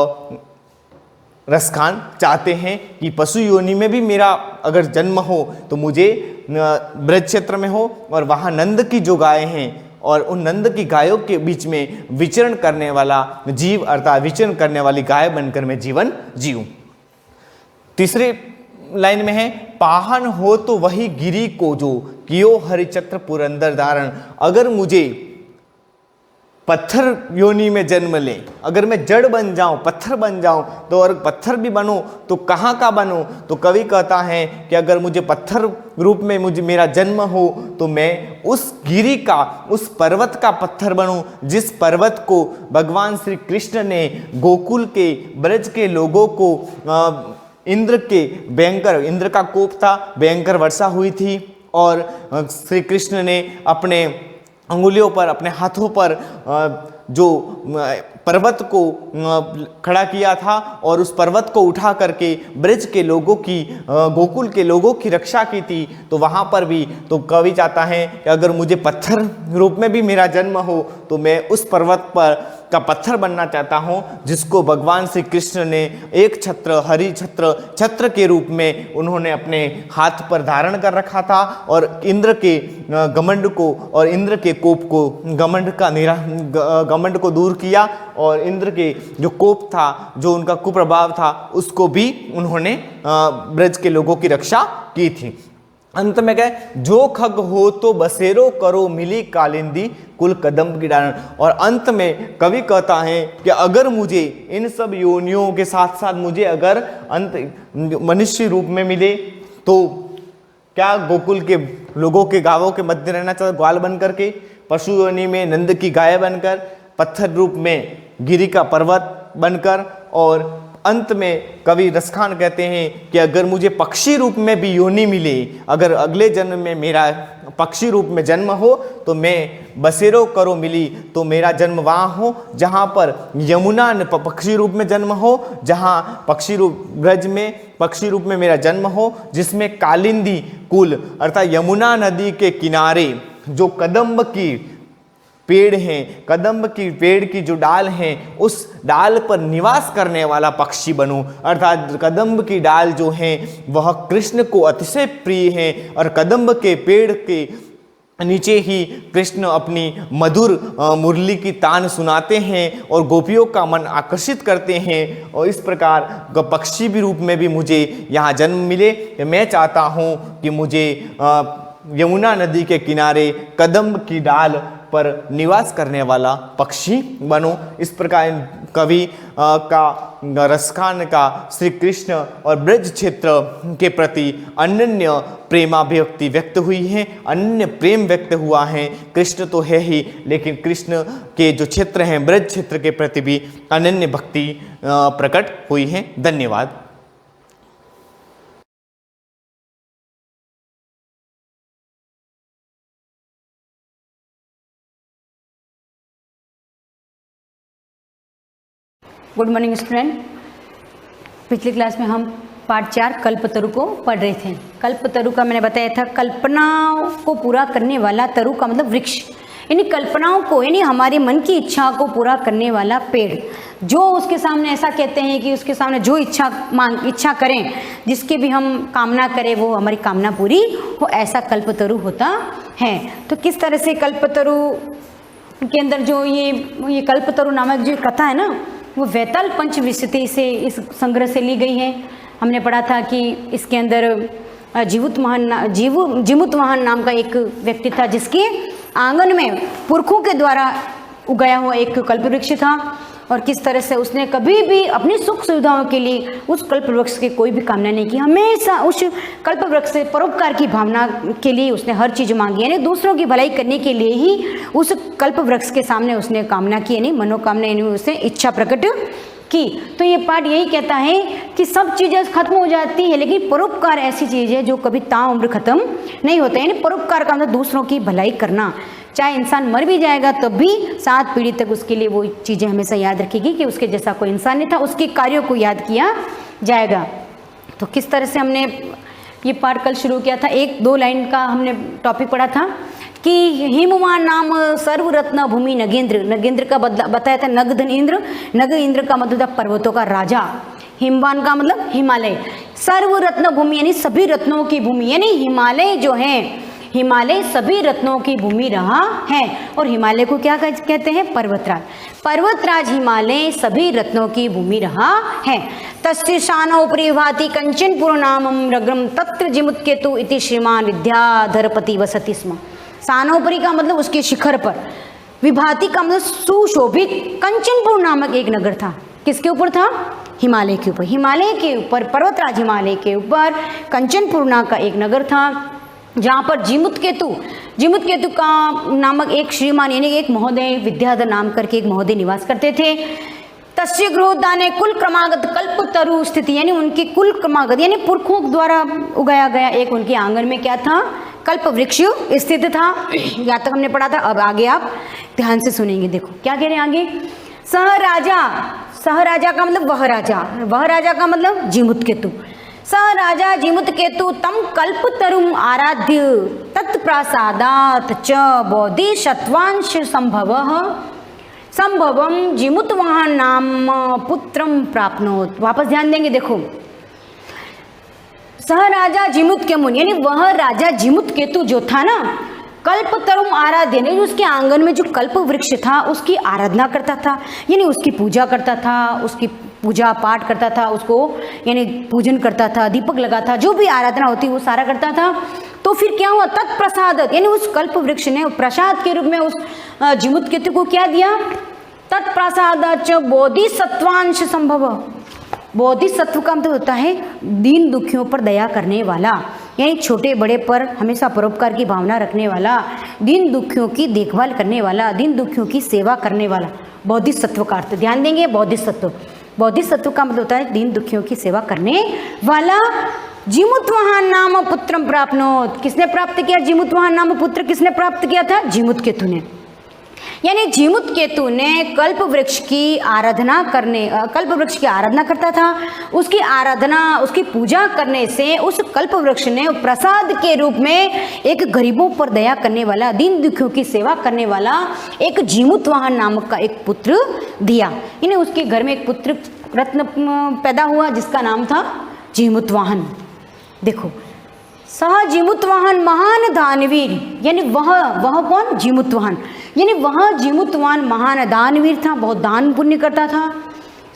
रसखान चाहते हैं कि पशु योनि में भी मेरा अगर जन्म हो तो मुझे ब्रज क्षेत्र में हो और वहाँ नंद की जो गाय हैं और उन नंद की गायों के बीच में विचरण करने वाला जीव, अर्थात विचरण करने वाली गाय बनकर मैं जीवन जीऊं। तीसरे लाइन में है, पाहन हो तो वही गिरी को जो, कियो हरिचक्र पुरंदर धारण। अगर मुझे पत्थर योनि में जन्म ले, अगर मैं जड़ बन जाऊं, पत्थर बन जाऊं, तो और पत्थर भी बनूं तो कहाँ का बनूं, तो कवि कहता है कि अगर मुझे पत्थर रूप में मुझे मेरा जन्म हो तो मैं उस गिरी का, उस पर्वत का पत्थर बनूं जिस पर्वत को भगवान श्री कृष्ण ने गोकुल के, ब्रज के लोगों को इंद्र के भयंकर, इंद्र का कोप था, भयंकर वर्षा हुई थी और श्री कृष्ण ने अपने अंगुलियों पर, अपने हाथों पर जो पर्वत को खड़ा किया था और उस पर्वत को उठा करके ब्रज के लोगों की, गोकुल के लोगों की रक्षा की थी, तो वहाँ पर भी तो कवि चाहता है कि अगर मुझे पत्थर रूप में भी मेरा जन्म हो तो मैं उस पर्वत पर का पत्थर बनना चाहता हूँ, जिसको भगवान श्री कृष्ण ने एक छत्र, हरि छत्र के रूप में उन्होंने अपने हाथ पर धारण कर रखा था और इंद्र के घमंड को और इंद्र के कोप को, घमंड को दूर किया और इंद्र के जो कोप था, जो उनका कुप्रभाव था, उसको भी उन्होंने ब्रज के लोगों की रक्षा की थी। अंत में कहे, जो खग हो तो बसेरो करो मिली कालिंदी कुल कदम की डालन। और अंत में कवि कहता है कि अगर मुझे इन सब योनियों के साथ साथ मुझे अगर अंत मनुष्य रूप में मिले तो क्या गोकुल के लोगों के गांवों के मध्य रहना चाहता, ग्वाल बन करके, पशु योनि में नंद की गाय बनकर, पत्थर रूप में गिरी का पर्वत बनकर, और अंत में कवि रसखान कहते हैं कि अगर मुझे पक्षी रूप में भी योनि मिले, अगर अगले जन्म में मेरा पक्षी रूप में जन्म हो तो मैं बसेरो करो मिली, तो मेरा जन्म वहाँ हो जहाँ पर यमुना पक्षी रूप में जन्म हो, जहाँ पक्षी रूप ब्रज में पक्षी रूप में मेरा जन्म हो, जिसमें कालिंदी कुल अर्थात यमुना नदी के किनारे जो कदम्ब की पेड़ हैं, कदम्ब की पेड़ की जो डाल हैं, उस डाल पर निवास करने वाला पक्षी बनूं। अर्थात कदम्ब की डाल जो हैं वह कृष्ण को अतिशय प्रिय हैं और कदम्ब के पेड़ के नीचे ही कृष्ण अपनी मधुर मुरली की तान सुनाते हैं और गोपियों का मन आकर्षित करते हैं। और इस प्रकार पक्षी भी रूप में भी मुझे यहाँ जन्म मिले। मैं चाहता हूँ कि मुझे यमुना नदी के किनारे कदम्ब की डाल पर निवास करने वाला पक्षी बनो। इस प्रकार कवि का रसखान का श्री कृष्ण और ब्रज क्षेत्र के प्रति अनन्य प्रेमाभिव्यक्ति व्यक्त हुई है, अनन्य प्रेम व्यक्त हुआ है। कृष्ण तो है ही, लेकिन कृष्ण के जो क्षेत्र हैं ब्रज क्षेत्र के प्रति भी अनन्य भक्ति प्रकट हुई है। धन्यवाद। Good morning student. पिछली क्लास में हम पार्ट 4 कल्पतरु को पढ़ रहे थे। कल्पतरु का मैंने बताया था कल्पनाओं को पूरा करने वाला, तरु का मतलब वृक्ष, यानी कल्पनाओं को, यानी हमारे मन की इच्छा को पूरा करने वाला पेड़। जो उसके सामने ऐसा कहते हैं कि उसके सामने जो इच्छा करें, जिसकी भी हम कामना करें वो हमारी कामना पूरी हो, ऐसा कल्पतरु होता है। तो किस तरह से कल्पतरु के अंदर जो ये कल्पतरु नामक जो कथा है ना, वो वैताल पंचविंशति से इस संग्रह से ली गई है। हमने पढ़ा था कि इसके अंदर जिमुत वाहन नाम का एक व्यक्ति था, जिसके आंगन में पुरखों के द्वारा उगाया हुआ एक कल्पवृक्ष था, और किस तरह से उसने कभी भी अपनी सुख सुविधाओं के लिए उस कल्पवृक्ष की कोई भी कामना नहीं की। हमेशा उस कल्पवृक्ष से परोपकार की भावना के लिए उसने हर चीज़ मांगी, यानी दूसरों की भलाई करने के लिए ही उस कल्पवृक्ष के सामने उसने कामना की, यानी मनोकामना, यानी उसने इच्छा प्रकट की। तो ये पाठ यही कहता है कि सब चीज़ें खत्म हो जाती है, लेकिन परोपकार ऐसी चीज़ है जो कभी ताउम्र खत्म नहीं होता। यानी परोपकार का मतलब दूसरों की भलाई करना, चाहे इंसान मर भी जाएगा तब भी 7 पीढ़ी तक उसके लिए वो चीज़ें हमेशा याद रखेगी कि उसके जैसा कोई इंसान नहीं था, उसके कार्यों को याद किया जाएगा। तो किस तरह से हमने ये पाठ कल शुरू किया था, 1-2 लाइन का हमने टॉपिक पढ़ा था कि हिमवान नाम सर्वरत्न भूमि नगेंद्र। नगेंद्र का बताया था नगधन इंद्र, नग इंद्र का मतलब था पर्वतों का राजा, हिमवान का मतलब हिमालय, सर्वरत्न भूमि यानी सभी रत्नों की भूमि, यानी हिमालय जो है, हिमालय सभी रत्नों की भूमि रहा है। और हिमालय को क्या कहते हैं? पर्वतराज। पर्वतराज हिमालय सभी रत्नों की भूमि रहा है। तस्य शानो प्रिभाति कंचनपुर नामम रग्रम तत्र जिमुत केतु इति श्रीमान विद्याधरपति वसति स्म। सानोपरी का मतलब उसके शिखर पर, विभाति का मतलब सुशोभित। कंचनपुर नामक एक नगर था, किसके ऊपर था? हिमालय के ऊपर। हिमालय के ऊपर, पर्वतराज हिमालय के ऊपर कंचनपुर नाम का एक नगर था, जहाँ पर जिमुत केतु का नामक एक श्रीमान यानी एक महोदय, विद्याधर नाम करके एक महोदय निवास करते थे। तस्य गृहोद्याने कुल क्रमागत कल्पतरु स्थिति, यानी उनके कुल क्रमागत यानी पुरखों द्वारा उगाया गया एक उनके आंगन में क्या था? कल्प वृक्ष स्थित था। यहाँ तक हमने पढ़ा था। अब आगे आप ध्यान से सुनेंगे। देखो क्या कह रहे हैं आगे। सह राजा का मतलब वह राजा का मतलब जिमुत केतु। स राजा जिमुत केतु तम कल्पतरुम आराध्य तत्प्रसादात च बोधि शतवांश संभव। संभवम जिमुतवाहन नाम पुत्रम प्राप्नोत। वापस ध्यान देंगे, देखो सह राजा जिमुत के मुनि, यानी वह राजा जिमुत केतु जो था ना, कल्पतरुम आराध्य, यानी उसके आंगन में जो कल्प वृक्ष था उसकी आराधना करता था, यानी उसकी पूजा करता था, उसकी पूजा पाठ करता था, उसको यानी पूजन करता था, दीपक लगाता, जो भी आराधना होती वो सारा करता था। तो फिर क्या हुआ, तत्प्रसादत, यानी उस कल्प वृक्ष ने प्रसाद के रूप में उस जिमुत केतु को क्या दिया, तत्प्रसादाच बोधिसत्वांश संभव। बोधिसत्व का मतलब होता है दीन दुखियों पर दया करने वाला, यानी छोटे बड़े पर हमेशा परोपकार की भावना रखने वाला, दीन दुखियों की देखभाल करने वाला, दीन दुखियों की सेवा करने वाला, बोधिसत्व का अर्थ ध्यान देंगे। बोधिसत्व, बोधिसत्व का मतलब होता है दीन दुखियों की सेवा करने वाला। जिमुतवाहन नाम पुत्रम प्राप्नोत, किसने प्राप्त किया, जिमुतवाहन नाम पुत्र किसने प्राप्त किया था, जिमुत केतु ने। यानी जिमुत केतु ने कल्प वृक्ष की आराधना करता था, उसकी आराधना उसकी पूजा करने से उस कल्प वृक्ष ने प्रसाद के रूप में एक गरीबों पर दया करने वाला, दीन दुखियों की सेवा करने वाला एक जिमुतवाहन नामक का एक पुत्र दिया। यानी उसके घर में एक पुत्र रत्न पैदा हुआ जिसका नाम था जिमुतवाहन। देखो सह जिमुतवाहन महान दानवीर, यानी वह कौन, जिमुतवाहन, यानी वह जिमुतवाहन महान दानवीर था, बहुत दान पुण्य करता था।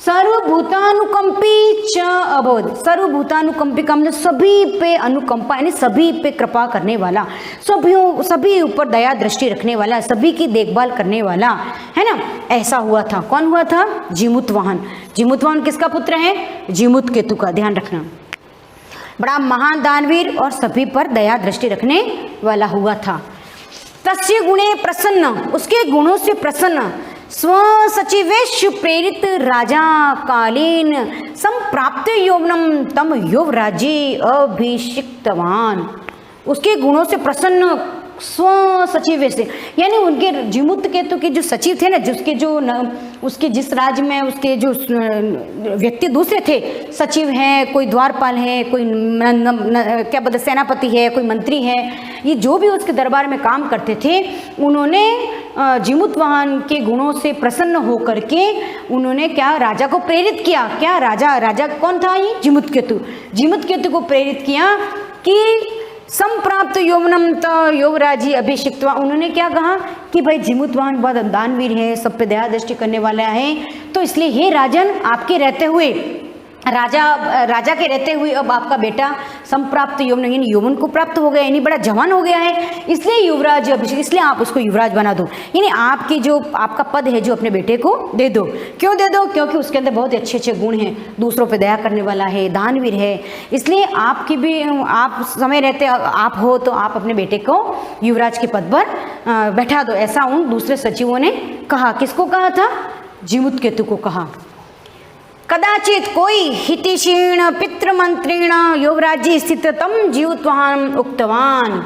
सर्वभूतानुकंपी च अबोध, सर्वभूतानुकंपी का मतलब सभी पे अनुकंपा, यानी सभी पे कृपा करने वाला, सभी ऊपर दया दृष्टि रखने वाला, सभी की देखभाल करने वाला, है ना, ऐसा हुआ था। कौन हुआ था, जिमुतवाहन। जिमुतवाहन किसका पुत्र है, जिमुत केतु का, ध्यान रखना। बड़ा महान दानवीर और सभी पर दया दृष्टि रखने वाला हुआ था। तस्य गुणे प्रसन्न, उसके गुणों से प्रसन्न, स्वसचिवेश प्रेरित राजा कालीन संप्राप्त यौवनम तम युवराजी अभिषिक्तवान। उसके गुणों से प्रसन्न स्व सचिव से, यानी उनके जिमुत केतु के जो सचिव थे ना, जिसके जो उसके जिस राज्य में उसके जो व्यक्ति दूसरे थे, सचिव हैं, कोई द्वारपाल है, कोई क्या बोलते सेनापति है, कोई मंत्री है, ये जो भी उसके दरबार में काम करते थे, उन्होंने जिमुतवाहन के गुणों से प्रसन्न होकर के उन्होंने क्या राजा को प्रेरित किया। क्या राजा कौन था, ये जिमुत केतु को प्रेरित किया कि संप्राप्त यौवनम त युवराजी अभिषिक्तवा। उन्होंने क्या कहा कि भाई जिमुतवाहन बहुत दानवीर है, सब पे दया दृष्टि करने वाला है, तो इसलिए हे राजन, आपके रहते हुए राजा के रहते हुए अब आपका बेटा संप्राप्त यौवन, यानी यौवन को प्राप्त हो गया, यानी बड़ा जवान हो गया है, इसलिए युवराज अभिषेक, इसलिए आप उसको युवराज बना दो, यानी आपकी जो आपका पद है जो अपने बेटे को दे दो। क्यों दे दो, क्योंकि उसके अंदर बहुत अच्छे अच्छे गुण हैं, दूसरों पे दया करने वाला है, दानवीर है, इसलिए आपकी भी आप समय रहते आप हो तो आप अपने बेटे को युवराज के पद पर बैठा दो। ऐसा उन दूसरे सचिवों ने कहा। किसको कहा था, जिमुत केतु को कहा। कदाचित कोई हितिशीण पितृमंत्रीण युवराज्य स्थित तम जिमुतवाहन उक्तवान।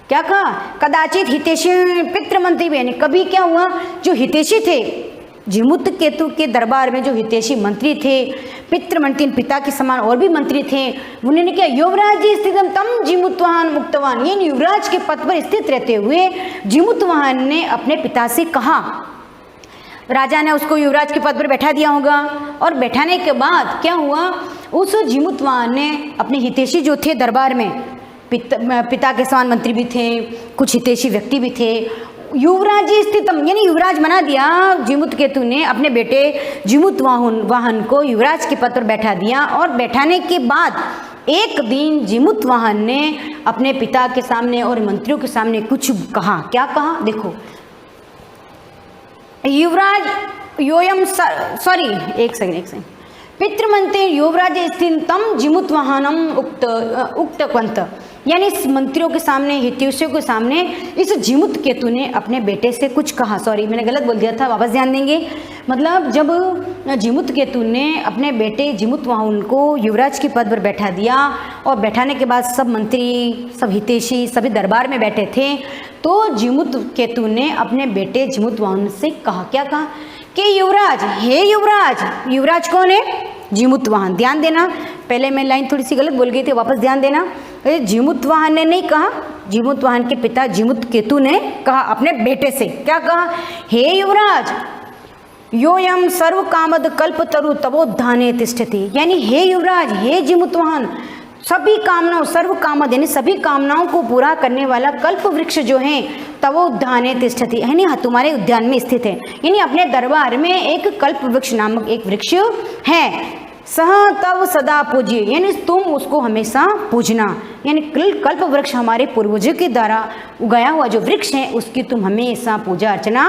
क्या कहा, कदाचित हितेशीण पितृमंत्री, यानी कभी क्या हुआ, जो हितेशी थे जिमुत केतु के दरबार में, जो हितेशी मंत्री थे, पितृमंत्री पिता के समान और भी मंत्री थे, उन्होंने क्या, युवराज स्थितम तम जिमुतवाहन मुक्तवान, ये युवराज के पद पर स्थित रहते हुए जिमुतवाहन ने अपने पिता से कहा। राजा ने उसको युवराज के पद पर बैठा दिया होगा, और बैठाने के बाद क्या हुआ, उस जिमुतवाहन ने अपने हितेशी जो थे दरबार में, पिता के समान मंत्री भी थे, कुछ हितेशी व्यक्ति भी थे, युवराज स्थितम यानी युवराज बना दिया। जिमुत केतु ने अपने बेटे जिमुतवाहन को युवराज के पद पर बैठा दिया, और बैठाने के बाद एक दिन जिमुतवाहन ने अपने पिता के सामने और मंत्रियों के सामने कुछ कहा। क्या कहा, देखो, युवराज योयम एक सेकंड पितृमंत्री युवराज स्थितम जिमुतवाहनम उक्तवंत, यानी इस मंत्रियों के सामने, हितैषियों के सामने इस जिमुत केतु ने अपने बेटे से कुछ कहा। सॉरी, मैंने गलत बोल दिया था, वापस ध्यान देंगे। मतलब जब जिमुत केतु ने अपने बेटे जिमुतवाहन को युवराज के पद पर बैठा दिया, और बैठाने के बाद सब मंत्री, सब हितैषी सभी दरबार में बैठे थे, तो जिमुत केतु ने अपने बेटे जिमुतवाहन से कहा। क्या कहा कि युवराज, हे युवराज, युवराज कौन है, जिमुतवाहन। ध्यान देना, पहले मैं लाइन थोड़ी सी गलत बोल गई थी, वापस ध्यान देना। जिमुतवाहन ने नहीं कहा, जीमूतवाहन के पिता जीमूतकेतु ने कहा अपने बेटे से, क्या कहा, हे युवराज योयम सर्व कामद कल्प तरु तवोद्धाने तिष्ठति, यानी हे युवराज, हे जीमूतवाहन, सभी कामनाओं, सर्व कामद यानी सभी कामनाओं को पूरा करने वाला कल्प वृक्ष जो है तवोद्धाने तिष्ठति, यानी तुम्हारे उद्यान में स्थित है, यानी अपने दरबार में एक कल्प वृक्ष नामक एक वृक्ष है। सह तव सदा पूज्य, यानी तुम उसको हमेशा पूजना, यानी कल्प वृक्ष हमारे पूर्वजों के द्वारा उगाया हुआ जो वृक्ष है उसकी तुम हमेशा पूजा अर्चना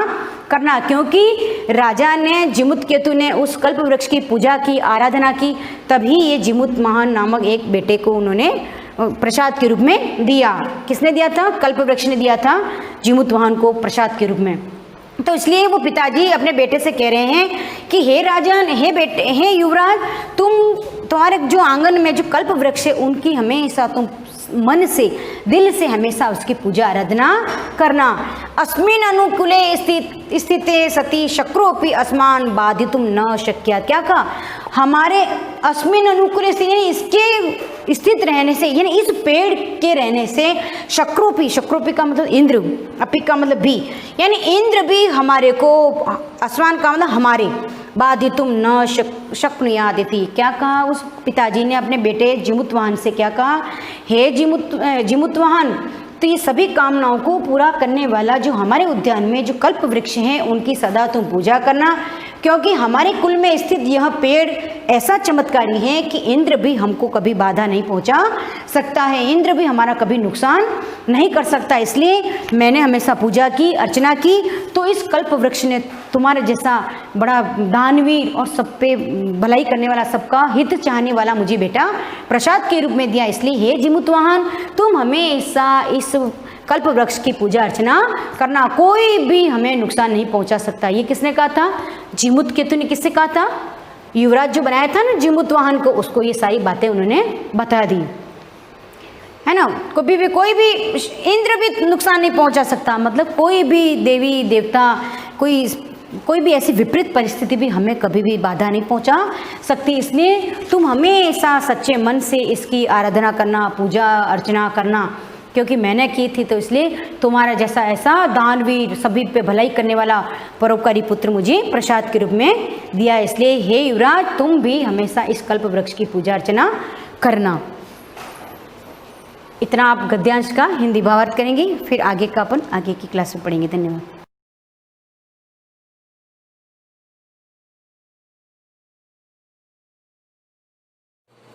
करना, क्योंकि राजा ने जीमूतकेतु ने उस कल्प वृक्ष की पूजा की, आराधना की, तभी ये जीमूतवाहन नामक एक बेटे को उन्होंने प्रसाद के रूप में दिया। किसने दिया था? कल्प वृक्ष ने दिया था जीमूतवाहन को प्रसाद के रूप में। तो इसलिए वो पिताजी अपने बेटे से कह रहे हैं कि हे राजन, हे बेटे, हे युवराज, तुम्हारे जो आंगन में जो कल्प वृक्ष है उनकी हमेशा तुम मन से, दिल से हमेशा उसकी पूजा आराधना करना। अस्मिन अनुकूले स्थिते सती शक्रोपि अस्मान बाधितुम न शक्या, क्या कहा, हमारे अस्मिन अनुकूले से यानी इसके स्थित रहने से, यानी इस पेड़ के रहने से, शक्रोपि, शक्रोपि का मतलब इंद्र, अपि का मतलब भी, यानी इंद्र भी हमारे को, आसमान का मतलब हमारे, बाधितुम न शक्नुयादिति, क्या कहा उस पिताजी ने अपने बेटे जीमूतवाहन से, क्या कहा, हे जीमूतवाहन, तो ये सभी कामनाओं को पूरा करने वाला जो हमारे उद्यान में जो कल्प वृक्ष हैं उनकी सदा तुम पूजा करना, क्योंकि हमारे कुल में स्थित यह पेड़ ऐसा चमत्कारी है कि इंद्र भी हमको कभी बाधा नहीं पहुंचा सकता है, इंद्र भी हमारा कभी नुकसान नहीं कर सकता। इसलिए मैंने हमेशा पूजा की, अर्चना की, तो इस कल्प वृक्ष ने तुम्हारे जैसा बड़ा दानवीर और सब पे भलाई करने वाला, सबका हित चाहने वाला मुझे बेटा प्रसाद के रूप में दिया। इसलिए हे जीमूतवाहन, तुम हमेशा इस कल्प वृक्ष की पूजा अर्चना करना, कोई भी हमें नुकसान नहीं पहुंचा सकता। ये किसने कहा था? जीमूतकेतु ने। किससे कहा था? युवराज जो बनाया था ना जीमूतवाहन को, उसको ये सारी बातें उन्होंने बता दी, है ना। कभी भी कोई भी इंद्र भी नुकसान नहीं पहुंचा सकता, मतलब कोई भी देवी देवता, कोई भी ऐसी विपरीत परिस्थिति भी हमें कभी भी बाधा नहीं पहुंचा सकती। इसलिए तुम हमेशा सच्चे मन से इसकी आराधना करना, पूजा अर्चना करना, क्योंकि मैंने की थी, तो इसलिए तुम्हारा जैसा ऐसा दानवीर, सभी पे भलाई करने वाला परोपकारी पुत्र मुझे प्रसाद के रूप में दिया। इसलिए हे युवराज, तुम भी हमेशा इस कल्प वृक्ष की पूजा अर्चना करना। इतना आप गद्यांश का हिंदी भावार्थ करेंगे, फिर आगे का अपन आगे की क्लास में पढ़ेंगे। धन्यवाद।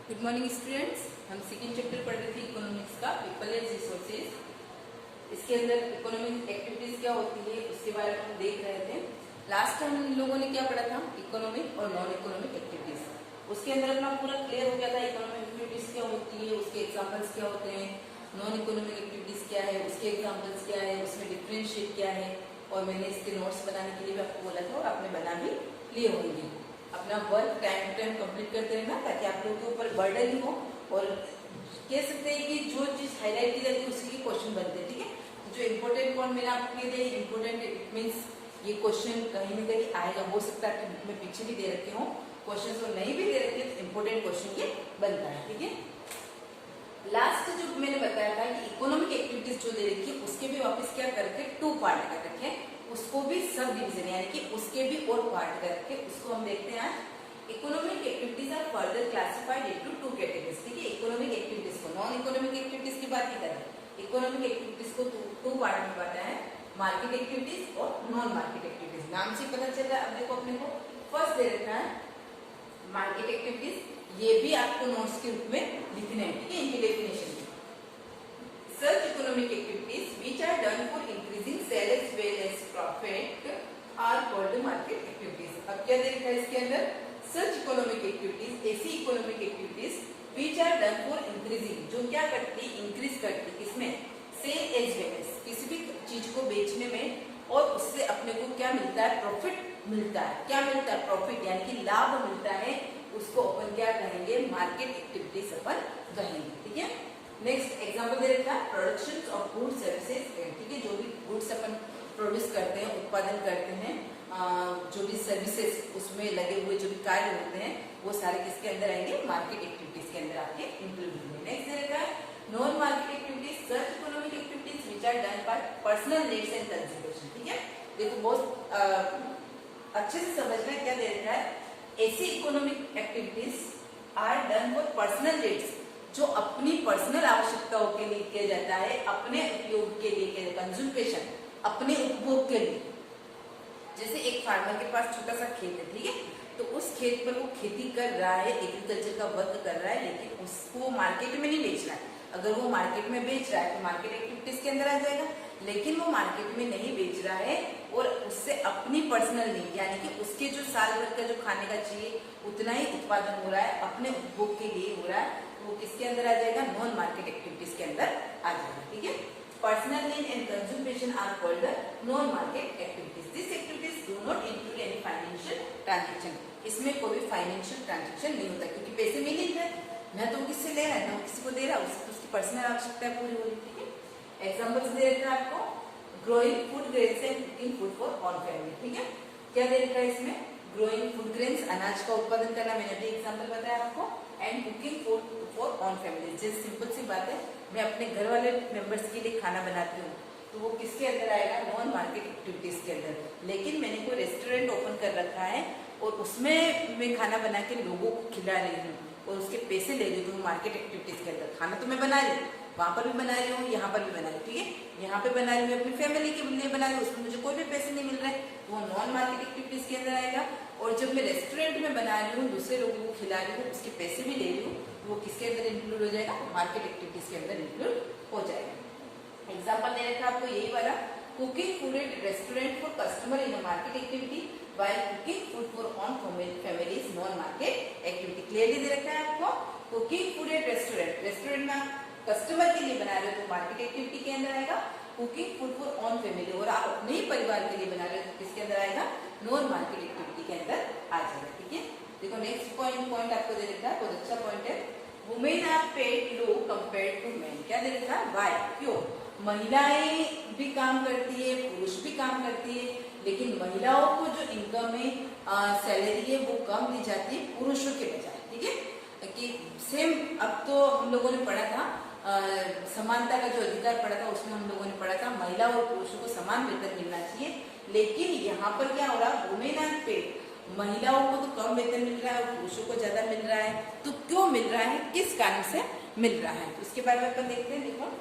गुड मॉर्निंग स्टूडेंट्स, हम सेकेंड चैप्टर पढ़ रहे थे इकोनॉमिक्स का, पीपल एज रिसोर्सेज। इसके अंदर इकोनॉमिक एक्टिविटीज क्या होती है उसके बारे में हम देख रहे थे। लास्ट टाइम हम लोगों ने क्या पढ़ा था? इकोनॉमिक और नॉन इकोनॉमिक एक्टिविटीज। उसके अंदर अपना पूरा क्लियर हो गया था इकोनॉमिक एक्टिविटीज क्या होती है, उसके एग्जाम्पल्स क्या होते हैं, नॉन इकोनॉमिक एक्टिविटीज क्या है, उसके एग्जाम्पल्स क्या है, उसमें डिफरेंशिएट क्या है। और मैंने इसके नोट्स बनाने के लिए भी आपको बोला था और आपने बना भी लिए होंगे। अपना work time to time complete करते रहना, ताकि आप लोगों के ऊपर बर्डन ही हो, और कह सकते हैं कि जो चीज हाईलाइट की जाती है उसी के क्वेश्चन बनते हैं। ठीक है, जो इंपॉर्टेंट पॉइंट मैंने आपको दिए थे, इंपॉर्टेंट इट मीन्स ये क्वेश्चन कहीं ना कहीं आएगा, हो सकता है कि मैं पीछे भी दे रखे हूँ क्वेश्चन, और नहीं भी दे रखे तो इंपॉर्टेंट क्वेश्चन ये बनता है। ठीक है, लास्ट जो मैंने बताया था कि इकोनॉमिक एक्टिविटीज जो दे रखी है उसके भी वापस क्या करके 2 पार्ट कर रखे हैं, उसको भी सब डिवीजन यानी कि उसके भी और पार्ट करके उसको हम देखते हैं। Economic activities are further classified into 2 categories. ठीक है, इकोनॉमिक एक्टिविटीज को, नॉन इकोनॉमिक एक्टिविटीज की बात नहीं कर रहे, इकोनॉमिक एक्टिविटीज को 2 पार्ट में बांटा है, मार्केट एक्टिविटीज और नॉन मार्केट एक्टिविटीज। नाम से पता चल रहा है। अब देखो अपने को फर्स्ट दे रखा है मार्केट एक्टिविटीज, ये भी आपको नोट्स के रूप में लिखने हैं। ठीक है, इनकी definition, such economic activities which are done for increasing sale as well as profit are called market activities। अब क्या दे रखा है इसके अंदर? such economic activities, ऐसी economic activities which are done for increasing, जो क्या करती, इंक्रीज करती, किसमें? sale as well as, किसी भी चीज को बेचने में, और उससे अपने को क्या मिलता है? प्रॉफिट मिलता है। क्या मिलता है? प्रॉफिट, यानी कि लाभ मिलता है, उसको अपन क्या कहेंगे? मार्केट एक्टिविटीज अपन कहेंगे। ठीक है, नेक्स्ट एग्जांपल दे रखा है प्रोडक्शन ऑफ गुड सर्विसेज। ठीक है, जो भी गुड्स अपन प्रोड्यूस करते हैं, उत्पादन करते हैं, जो भी सर्विसेज उसमें लगे हुए जो भी कार्य होते हैं, वो सारे किसके अंदर आएंगे? मार्केट एक्टिविटीज के अंदर आपके इंक्लूड होंगे। नेक्स्ट दे रखा है non market activities such economic activities which are done by personal needs and consumption. ठीक है, देखो बहुत अच्छे से समझना क्या दे रखा है, ऐसी economic activities are done for personal needs, जो अपनी पर्सनल आवश्यकताओं के लिए किया जाता है, अपने उपयोग के लिए किया जाता है, कंज्यूमेशन अपने उपभोग के लिए। जैसे एक फार्मर के पास छोटा सा खेत है, ठीक है, तो उस खेत पर वो खेती कर रहा है, एग्रीकल्चर का वर्क कर रहा है, लेकिन उसको मार्केट में नहीं बेचना है। अगर वो मार्केट में बेच रहा है तो मार्केट एक्टिविटीज के अंदर आ जाएगा, लेकिन वो मार्केट में नहीं बेच रहा है और उससे अपनी पर्सनल नीड यानी कि उसके जो साल भर का जो खाने का चाहिए उतना ही उत्पादन हो रहा है, अपने उपभोग के लिए हो रहा है, वो किसके अंदर आ जाएगा, नॉन मार्केट एक्टिविटीज के अंदर आ जाएगा। ठीक है, personal need and consumption are called non market activities. This activities do not include any financial transaction. इसमें कोई भी फाइनेंशियल ट्रांजेक्शन नहीं होता, क्योंकि पैसे मिल ही रहे, न तो किससे ले रहा है न किसी को दे रहा है, उसकी पर्सनल आवश्यकता पूरी हो रही। ठीक है, एग्जाम्पल्स दे रखा है आपको, growing food grains and cooking food for on family. ठीक है, क्या दे रखा है इसमें, ग्रोइंग फूड ग्रेन्स अनाज का उत्पादन करना, मैंने भी एग्जाम्पल बताया आपको, and cooking food for on family. जैसे सिंपल सी बात है, मैं अपने घर वाले मेंबर्स के लिए खाना बनाती हूँ, तो वो किसके अंदर आएगा, नॉन मार्केट एक्टिविटीज के अंदर। लेकिन मैंने कोई रेस्टोरेंट ओपन कर रखा है और उसमें मैं खाना बना के लोगों को खिला रही हूँ और उसके पैसे ले रही हूँ मार्केट एक्टिविटीज के अंदर। खाना तो मैं बना रही हूँ, वहां पर भी बना रही हूँ, यहाँ पर भी बना रही हूँ। ठीक है, यहाँ पे बना रही हूँ अपनी फैमिली के लिए बना रही हूँ, उसमें मुझे कोई भी पैसे नहीं मिल रहे, वो नॉन मार्केट एक्टिविटीज के अंदर आएगा। और जब मैं रेस्टोरेंट में बना रही हूँ, दूसरे लोगों को खिला रही हूँ, उसके पैसे भी ले रही हूँ, वो किसके अंदर इंक्लूड हो जाएगा, मार्केट एक्टिविटीज के अंदर इंक्लूड हो जाएगा। एग्जाम्पल दे रखा आपको यही वाला, cooking food at restaurant for customer in market activity while cooking food for on family is non market activity। Clearly दे रखा है आपको, cooking food at restaurant, restaurant में कस्टमर के लिए बना रहे हो तो मार्केट एक्टिविटी के अंदर आएगा, cooking food for on family और आप अपने ही परिवार के लिए बना रहे हो तो किसके अंदर आएगा, नॉन मार्केट एक्टिविटी के अंदर आ जाएगा। ठीक है, देखो नेक्स्ट पॉइंट आपको दे रखा है, बहुत अच्छा पॉइंट है, women are paid low compared to men. क्या दे रखा है, वाई, क्यों, महिलाएं भी काम करती है, पुरुष भी काम करती है, लेकिन महिलाओं को जो इनकम है, सैलरी है, वो कम दी जाती है पुरुषों के बजाय। ठीक है, कि सेम, अब तो हम लोगों ने पढ़ा था समानता का जो अधिकार पढ़ा था, उसमें हम लोगों ने पढ़ा था महिला और पुरुषों को समान वेतन मिलना चाहिए, लेकिन यहाँ पर क्या हो रहा है, वुमेन आर पेड, महिलाओं को तो कम वेतन मिल रहा है और पुरुषों को ज्यादा मिल रहा है। तो क्यों मिल रहा है, किस कारण से मिल रहा है, तो इसके बारे में अपन देखते हैं। देखो,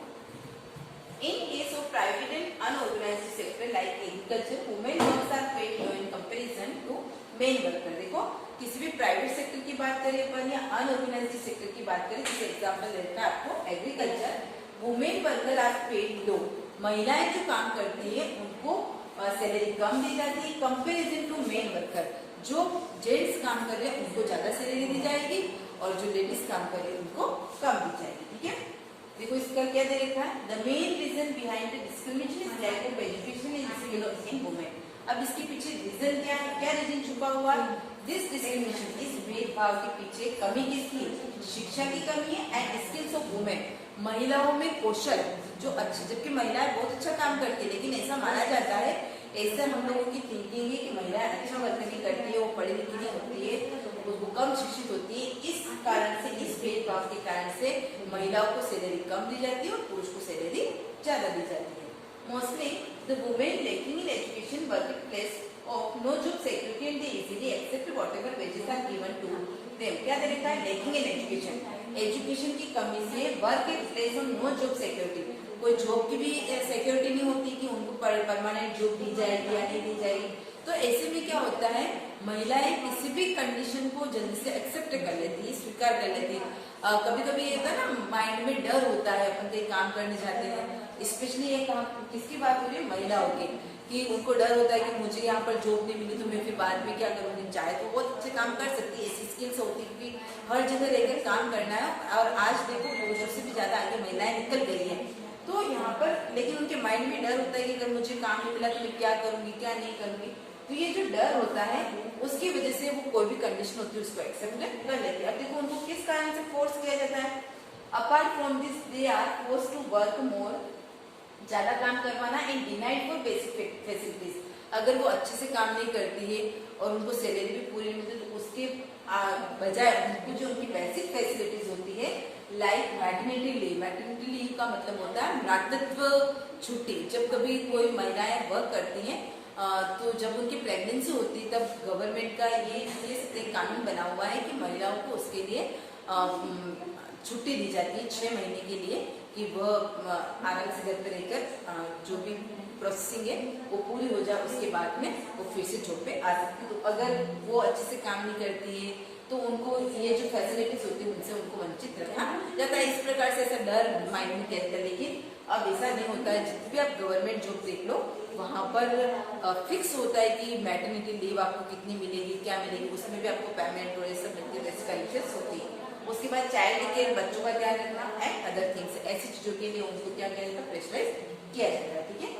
in case of private and unorganized sector like agriculture, women workers are paid low in comparison to men workers। देखो, किसी भी प्राइवेट सेक्टर की बात करें अपन या अनऑर्गेनाइज्ड सेक्टर की बात करें, जैसे एग्जांपल देता है आपको agriculture, women worker are paid low, महिलाएं जो काम करती है उनको सैलरी कम दी जाती है कंपेरिजन टू मेन वर्कर। जो जेंट्स काम कर रहे हैं उनको ज्यादा सैलरी दी जाएगी और जो लेडीज काम कर रहे हैं उनको कम दी जाएगी। ठीक है, देखो इसका क्या दे रखा है, the main reason behind the discrimination is lack of education in women. अब इसके पीछे रीजन क्या है, क्या रीजन छुपा हुआ, दिस डिस्क्रिमिनेशन, इस भेदभाव के पीछे कमी किसकी, शिक्षा की कमी है, एंड स्किल्स ऑफ वुमेन, महिलाओं में कौशल जो अच्छे, जबकि महिलाएं बहुत अच्छा काम करती है, लेकिन ऐसा माना जाता है, ऐसा हम लोगों की थिंकिंग है कि महिलाएं अच्छा वर्क नहीं करती है, वो पढ़ी लिखी नहीं होती है, वो कम शिक्षित होती है, इस कारण से, इस भेदभाव के कारण से महिलाओं को सैलरी कम दी जाती है और पुरुष को सैलरी ज्यादा दी जाती है। Mostly the women lacking in education work place of no job security and they easily accept whatever wages are given to them. क्या दे रखा है, लैकिंग इन एजुकेशन, एजुकेशन की कमी से work place of no job security, कोई job की भी सिक्योरिटी नहीं होती कि उनको परमानेंट जॉब दी जाएगी या नहीं दी जाएगी। तो ऐसे में क्या होता है, महिलाएं किसी भी कंडीशन को जल्दी से एक्सेप्ट कर लेती है, स्वीकार कर लेती है। कभी कभी ये होता है ना, माइंड में डर होता है, अपन कहीं काम करने जाते हैं, स्पेशली ये काम किसकी बात हो रही है, महिलाओं की, कि उनको डर होता है कि मुझे यहाँ पर जॉब नहीं मिली तो मैं फिर बाद में क्या करूँगी। चाहे तो बहुत अच्छे काम कर सकती है, ऐसी स्किल्स होती है क्योंकि हर जगह रहकर काम करना है, और आज देखो पुरुषों से भी ज्यादा आगे महिलाएं निकल गई है। तो यहाँ पर लेकिन उनके माइंड में डर होता है कि अगर मुझे काम नहीं मिला तो मैं क्या करूंगी, क्या नहीं करूंगी। तो ये जो डर होता है उसकी वजह से वो कोई भी कंडीशन होती है उसको एक्सेप्ट कर लेते हैं। अब देखो उनको किस कारण से फोर्स किया जाता है, apart from this they are force to work more, ज्यादा काम करवाना, and denied for basic facilities. अगर वो अच्छे से काम नहीं करती है और उनको सैलरी भी पूरी नहीं मिलती तो उसके बजाय उनको जो उनकी बेसिक फैसिलिटीज होती है like maternity leave. Maternity leave का मतलब होता है मातृत्व छुट्टी। जब कभी कोई महिलाएं वर्क करती हैं तो जब उनकी प्रेगनेंसी होती है तब गवर्नमेंट का ये कानून बना हुआ है कि महिलाओं को उसके लिए छुट्टी दी जाती है 6 महीने के लिए, कि वह आराम से घर पे रहकर जो भी प्रोसेसिंग है वो पूरी हो जाए, उसके बाद में वो फिर से जॉब पे आ सकती है। तो अगर वो अच्छे से काम नहीं करती है तो उनको ये जो फैसिलिटीज होती है उनसे उनको वंचित रखा जाता है। इस प्रकार से ऐसा डर माइंड में कहता है, लेकिन अब ऐसा नहीं होता है। जितनी भी आप गवर्नमेंट जॉब देख लो वहाँ पर फिक्स होता है कि मैटरनिटी लीव आपको कितनी मिलेगी, क्या मिलेगी, उसमें भी आपको पेमेंट और ये सब कंडीशंस होती है। उसके बाद चाइल्ड केयर, बच्चों का ध्यान रखना एंड अदर थिंग्स, ऐसी चीजों के लिए उनको क्या किया जाता है, प्रेशराइज किया जाता है। ठीक है।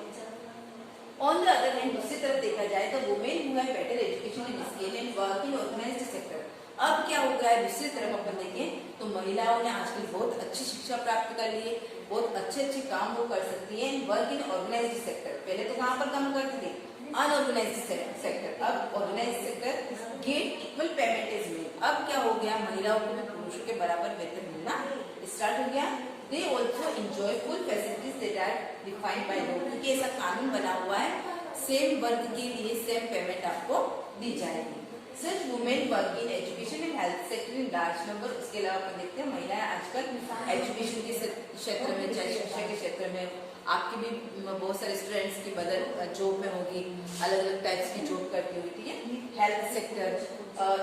ऑन द अदर हैंड दूसरी तरफ देखा जाए तो women who have better education in skill and work in organised sector. अब क्या हो गया है, दूसरी तरफ अपन देखें तो महिलाओं ने आजकल बहुत अच्छी शिक्षा प्राप्त कर ली है, बहुत अच्छे काम वो कर सकती है। वर्क इन ऑर्गेनाइज्ड सेक्टर, पहले तो कहाँ पर काम करती थी, अनऑर्गेनाइज्ड सेक्टर। अब organised sector get equal payment is made. अब क्या हो गया, महिलाओं को भी पुरुषों के बराबर वेतन मिलना स्टार्ट हो गया। They also enjoy full facilities that are defined by law, क्योंकि ऐसा कानून बना हुआ है, सेम वर्क के लिए सेम पेमेंट आपको दी जाएगी। Such women work in education and health sector in large number. उसके अलावा अपन देखते हैं महिलाएं आजकल एजुकेशन के क्षेत्र में, चाहे शिक्षा के क्षेत्र में, आपके भी बहुत सारे स्टूडेंट्स की मदर जॉब में होगी, अलग अलग टाइप्स की जॉब करती होगी। ठीक है। Health sector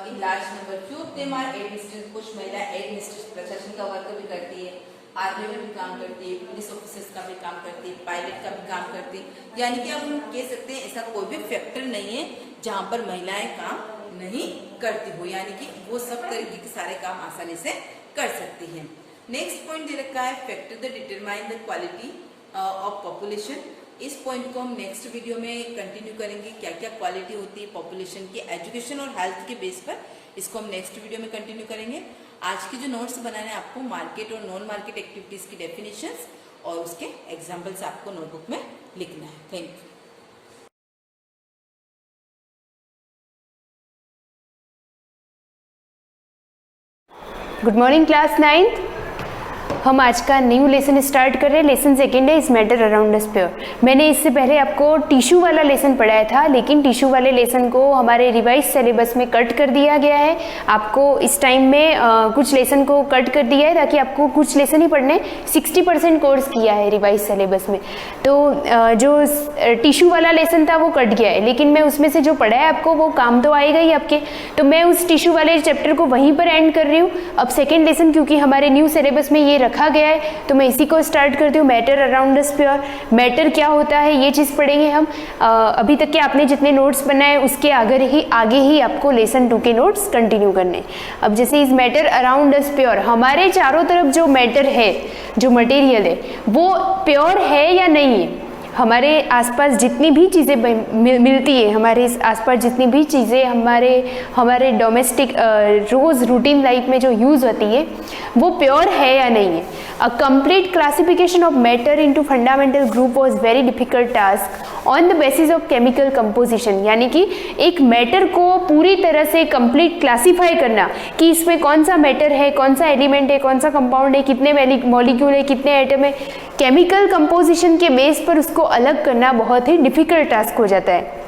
in large number, few of them are administrative, कुछ महिला एडमिनिस्ट्रेटिव प्रशासन का वर्क भी करती है, आर्मी में भी काम करती है, पुलिस ऑफिसर्स का भी काम करती है, पायलट का भी काम करती है। यानी कि हम कह सकते हैं ऐसा कोई भी फैक्टर नहीं है जहाँ पर महिलाएं काम नहीं करती हो, यानी कि वो सब तरीके के सारे काम आसानी से कर सकती हैं। नेक्स्ट पॉइंट दे रखा है factor that determine the quality of population. इस पॉइंट को हम नेक्स्ट वीडियो में कंटिन्यू करेंगे, क्या क्या क्वालिटी होती है पॉपुलेशन की एजुकेशन और हेल्थ के बेस पर, इसको हम नेक्स्ट वीडियो में कंटिन्यू करेंगे। आज की जो नोट्स बनाने हैं आपको मार्केट और नॉन मार्केट एक्टिविटीज की डेफिनेशंस और उसके एग्जाम्पल्स आपको नोटबुक में लिखना है। Thank you. Good morning class 9th। हम आज का न्यू लेसन स्टार्ट कर रहे हैं। लेसन सेकेंड है इस मैटर अराउंड अस प्योर। मैंने इससे पहले आपको टिश्यू वाला लेसन पढ़ाया था, लेकिन टिश्यू वाले लेसन को हमारे रिवाइज सिलेबस में कट कर दिया गया है। आपको इस टाइम में कुछ लेसन को कट कर दिया है ताकि आपको कुछ लेसन ही पढ़ने, 60% कोर्स किया है रिवाइज सिलेबस में। तो जो टिश्यू वाला लेसन था वो कट गया है, लेकिन मैं उसमें से जो पढ़ा है आपको वो काम तो आएगा ही आपके। तो मैं उस टिश्यू वाले चैप्टर को वहीं पर एंड कर रही हूँ। अब सेकेंड लेसन क्योंकि हमारे न्यू सिलेबस में ये रखा गया है तो मैं इसी को स्टार्ट करती हूँ। Matter around us pure, matter क्या होता है ये चीज़ पढ़ेंगे हम। अभी तक के आपने जितने नोट्स बनाए उसके आगे ही आपको लेसन 2 के नोट्स कंटिन्यू करने। अब जैसे इस मैटर अराउंड अस प्योर, हमारे चारों तरफ जो मैटर है, जो मटेरियल है वो प्योर है या नहीं है। हमारे आसपास जितनी भी चीज़ें मिलती है, हमारे आसपास जितनी भी चीज़ें हमारे डोमेस्टिक रोज़ रूटीन लाइफ में जो यूज़ होती है वो प्योर है या नहीं है। A complete classification of matter into fundamental group was very difficult task on the basis of chemical composition. यानी कि एक मैटर को पूरी तरह से कंप्लीट क्लासीफाई करना कि इसमें कौन सा मैटर है, कौन सा एलिमेंट है, कौन सा कंपाउंड है, कितने मॉलिक्यूल है, कितने एटम है, केमिकल कंपोजिशन के बेस पर उसको अलग करना बहुत ही डिफिकल्ट टास्क हो जाता है।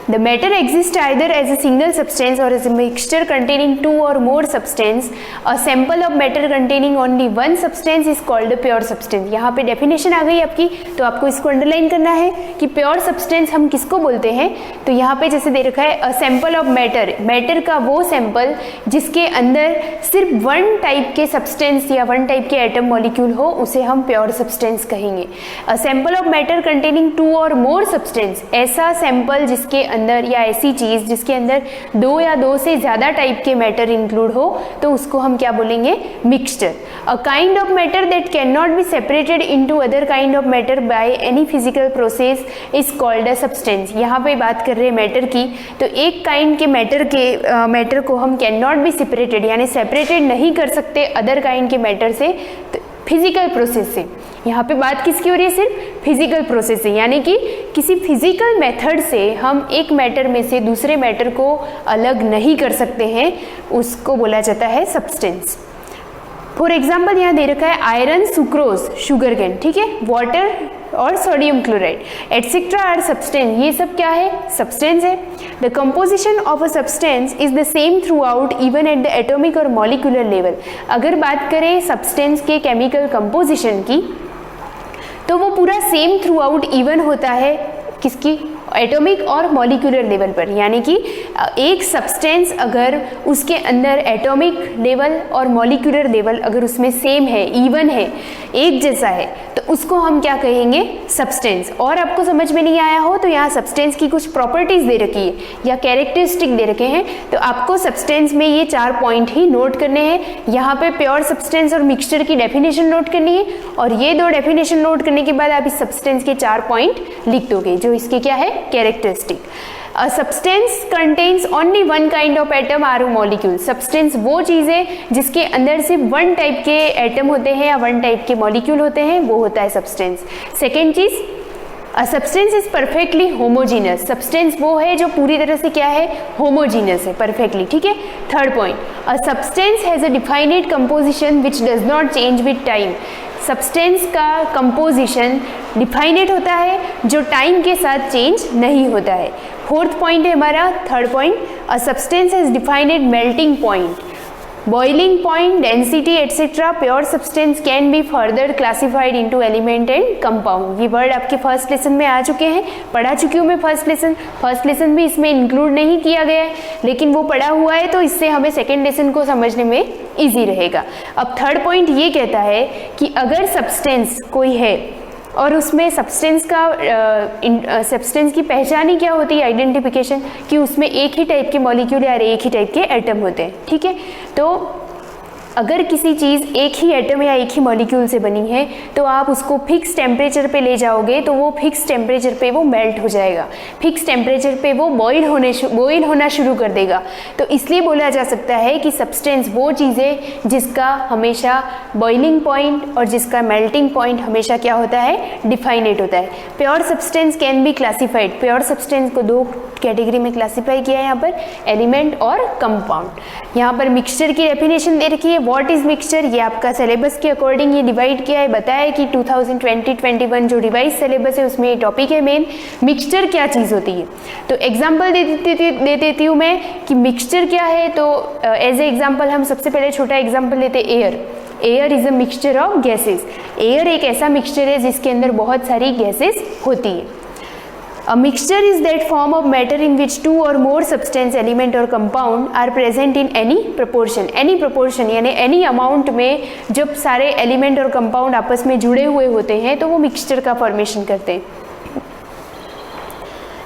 The matter exists either as a single substance or as a mixture containing 2 or more substance. A sample of matter containing only one substance is called a pure substance. यहाँ पे definition आ गई आपकी, तो आपको इसको अंडरलाइन करना है कि प्योर सब्सटेंस हम किसको बोलते हैं। तो यहाँ पे जैसे दे रखा है a sample of matter, matter का वो सैंपल जिसके अंदर सिर्फ 1 टाइप के सब्सटेंस या 1 टाइप के एटम मॉलिक्यूल हो, उसे हम प्योर सब्सटेंस कहेंगे। A sample of matter containing 2 और मोर सब्सटेंस, ऐसा सैंपल जिसके अंदर या ऐसी चीज जिसके अंदर 2 या 2 से ज्यादा टाइप के मैटर इंक्लूड हो, तो उसको हम क्या बोलेंगे, mixture. A kind of matter that can not be separated into other kind of matter by any physical process is called a substance. यहाँ पे बात कर रहे हैं मैटर की, तो एक काइंड के मैटर को हम कैन नॉट बी सेपरेटेड, यानी सेपरेटेड नहीं कर सकते अदर काइंड के मैटर से, फिजिकल प्रोसेस से। यहाँ पे बात किसकी हो रही है, सिर्फ फिजिकल प्रोसेस से, यानी कि किसी फिजिकल मेथड से हम एक मैटर में से दूसरे मैटर को अलग नहीं कर सकते हैं, उसको बोला जाता है सब्सटेंस। फॉर एग्जाम्पल यहाँ दे रखा है आयरन, सुक्रोज, शुगर केन, ठीक है, वाटर और sodium chloride etcetera are substance, ये सब क्या है, सब्सटेंस है। The composition of a substance is the same throughout even at the atomic और मॉलिक्यूलर लेवल। अगर बात करें सब्सटेंस के केमिकल कंपोजिशन की तो वो पूरा सेम थ्रू आउट इवन होता है, किसकी, एटॉमिक और मॉलिक्यूलर लेवल पर। यानी कि एक सब्सटेंस अगर उसके अंदर एटॉमिक लेवल और मॉलिक्यूलर लेवल अगर उसमें सेम है, इवन है, एक जैसा है, तो उसको हम क्या कहेंगे, सब्सटेंस। और आपको समझ में नहीं आया हो तो यहाँ सब्सटेंस की कुछ प्रॉपर्टीज दे रखी है या कैरेक्टरिस्टिक दे रखे हैं, तो आपको सब्सटेंस में ये 4 पॉइंट ही नोट करने हैं। यहाँ पे प्योर सब्सटेंस और मिक्सचर की डेफिनेशन नोट करनी है और ये 2 डेफिनेशन नोट करने के बाद आप इस सब्सटेंस के 4 पॉइंट लिख दोगे जो इसके क्या है, characteristic. A substance contains only one kind of atom or molecule. Substance वो चीज़ है जिसके अंदर सिर्फ 1 टाइप के एटम होते हैं या 1 टाइप के मॉलिक्यूल होते हैं, वो होता है substance. Second cheese, a substance is perfectly homogeneous. Substance वो है जो पूरी तरह से क्या है, होमोजीनियस है, परफेक्टली, ठीक है। Third point, a substance has a defined composition which does not change with time. Substance का कंपोजिशन डिफाइनेट होता है जो टाइम के साथ चेंज नहीं होता है। फोर्थ पॉइंट है हमारा, third point, a substance has defined melting point, boiling point, density etcetera. Pure substance can be further classified into element and compound. ये वर्ड आपके फर्स्ट लेसन में आ चुके हैं, पढ़ा चुकी हूँ मैं फर्स्ट लेसन भी इसमें इंक्लूड नहीं किया गया है, लेकिन वो पढ़ा हुआ है तो इससे हमें सेकेंड लेसन को समझने में ईजी रहेगा। अब थर्ड पॉइंट ये कहता है कि अगर सब्सटेंस कोई है और उसमें सब्सटेंस की पहचान ही क्या होती है, आइडेंटिफिकेशन, कि उसमें एक ही टाइप के मॉलिक्यूल या एक ही टाइप के एटम होते हैं, ठीक है। तो अगर किसी चीज़ एक ही एटम या एक ही मॉलिक्यूल से बनी है तो आप उसको फिक्स टेम्परेचर पे ले जाओगे तो वो फिक्स टेम्परेचर पे वो मेल्ट हो जाएगा, फिक्स टेम्परेचर पे वो बॉयल होना शुरू कर देगा। तो इसलिए बोला जा सकता है कि सब्सटेंस वो चीज़ है जिसका हमेशा बॉइलिंग पॉइंट और जिसका मेल्टिंग पॉइंट हमेशा क्या होता है, डिफाइनेट होता है। Pure substance can be classified. Pure substance को 2 कैटेगरी में क्लासीफाई किया है यहाँ पर, एलिमेंट और कंपाउंड। यहाँ पर मिक्सचर की डेफिनेशन दे रखी है, व्हाट इज मिक्सचर, ये आपका सिलेबस के अकॉर्डिंग ये डिवाइड किया है। बताया है कि 2020-21 जो रिवाइज सिलेबस है उसमें ये टॉपिक है मेन, मिक्सचर क्या चीज़ होती है। तो एग्जाम्पल दे देती हूँ मैं कि मिक्सचर क्या है। तो एज ए एग्जाम्पल हम सबसे पहले छोटा एग्जाम्पल लेते हैं, air. Air is a mixture of gases. Air एक ऐसा मिक्सचर है जिसके अंदर बहुत सारी गैसेस होती है। A mixture is that form of matter in which 2 or more substance, element or compound are present in any proportion. Any proportion यानी any amount में जब सारे element और compound आपस में जुड़े हुए होते हैं तो वो mixture का formation करते हैं।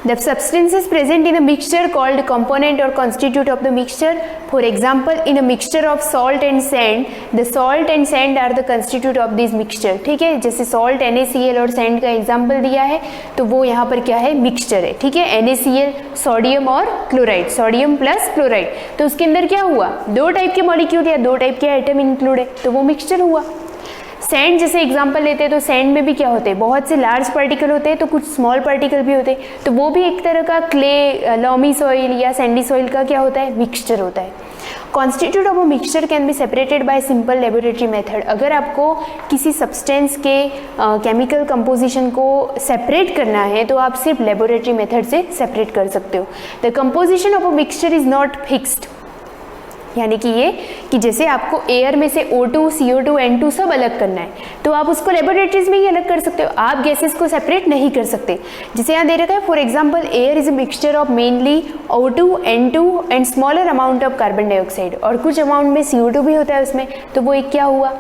The substances present in a mixture called component or constituent of the mixture. For example, in a mixture of salt and sand, the salt and sand are the constituent of this mixture. ठीक है, जैसे salt, NaCl और sand का example दिया है तो वो यहाँ पर क्या है, मिक्सचर है। ठीक है, NaCl सोडियम और क्लोराइड, सोडियम प्लस क्लोराइड, तो उसके अंदर क्या हुआ, 2 टाइप के मॉलिक्यूल या 2 टाइप के एटम इंक्लूड है तो वो मिक्सचर हुआ। सैंड जैसे एग्जांपल लेते हैं तो सैंड में भी क्या होते हैं, बहुत से लार्ज पार्टिकल होते हैं तो कुछ स्मॉल पार्टिकल भी होते हैं, तो वो भी एक तरह का क्ले, लॉमी सॉइल या सैंडी सॉइल का क्या होता है, मिक्सचर होता है। Constitute of a mixture can be separated by simple laboratory method. अगर आपको किसी सब्सटेंस के केमिकल कंपोजिशन को सेपरेट करना है तो आप सिर्फ लेबोरेटरी मेथड से सेपरेट कर सकते हो। The composition of a mixture is not fixed, यानी कि ये कि जैसे आपको एयर में से O2, CO2, N2 सब अलग करना है तो आप उसको लेबोरेटरीज में ही अलग कर सकते हो, आप गैसेस को सेपरेट नहीं कर सकते। जैसे यहाँ दे रखा है, for example air is a mixture of mainly O2, N2 and smaller amount of carbon dioxide, और कुछ अमाउंट में CO2 भी होता है उसमें, तो वो एक क्या हुआ,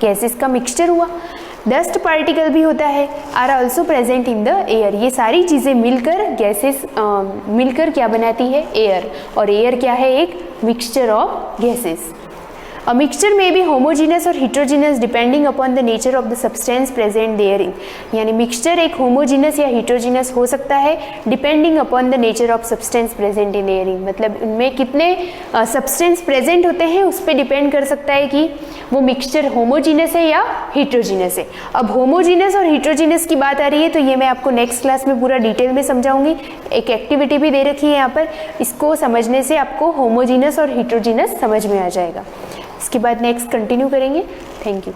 गैसेस का मिक्सचर हुआ। डस्ट पार्टिकल भी होता है, are also present in the air. ये सारी चीज़ें मिलकर गैसेस मिलकर क्या बनाती है, एयर, और एयर क्या है, एक mixture of gases. A mixture may be homogeneous or heterogeneous depending upon the nature of the substance present therein. यानी मिक्सचर एक होमोजीनस या heterogeneous हो सकता है depending upon the nature of substance present in therein, मतलब उनमें कितने substance present होते हैं उस पर डिपेंड कर सकता है कि वो मिक्सचर होमोजीनस है या heterogeneous है। अब होमोजीनस और heterogeneous की बात आ रही है तो ये मैं आपको नेक्स्ट क्लास में पूरा डिटेल में समझाऊंगी। एक एक्टिविटी भी दे रखी है यहाँ पर, इसको समझने से आपको होमोजीनस और heterogeneous समझ में आ जाएगा। इसके बाद नेक्स्ट कंटिन्यू करेंगे। Thank you.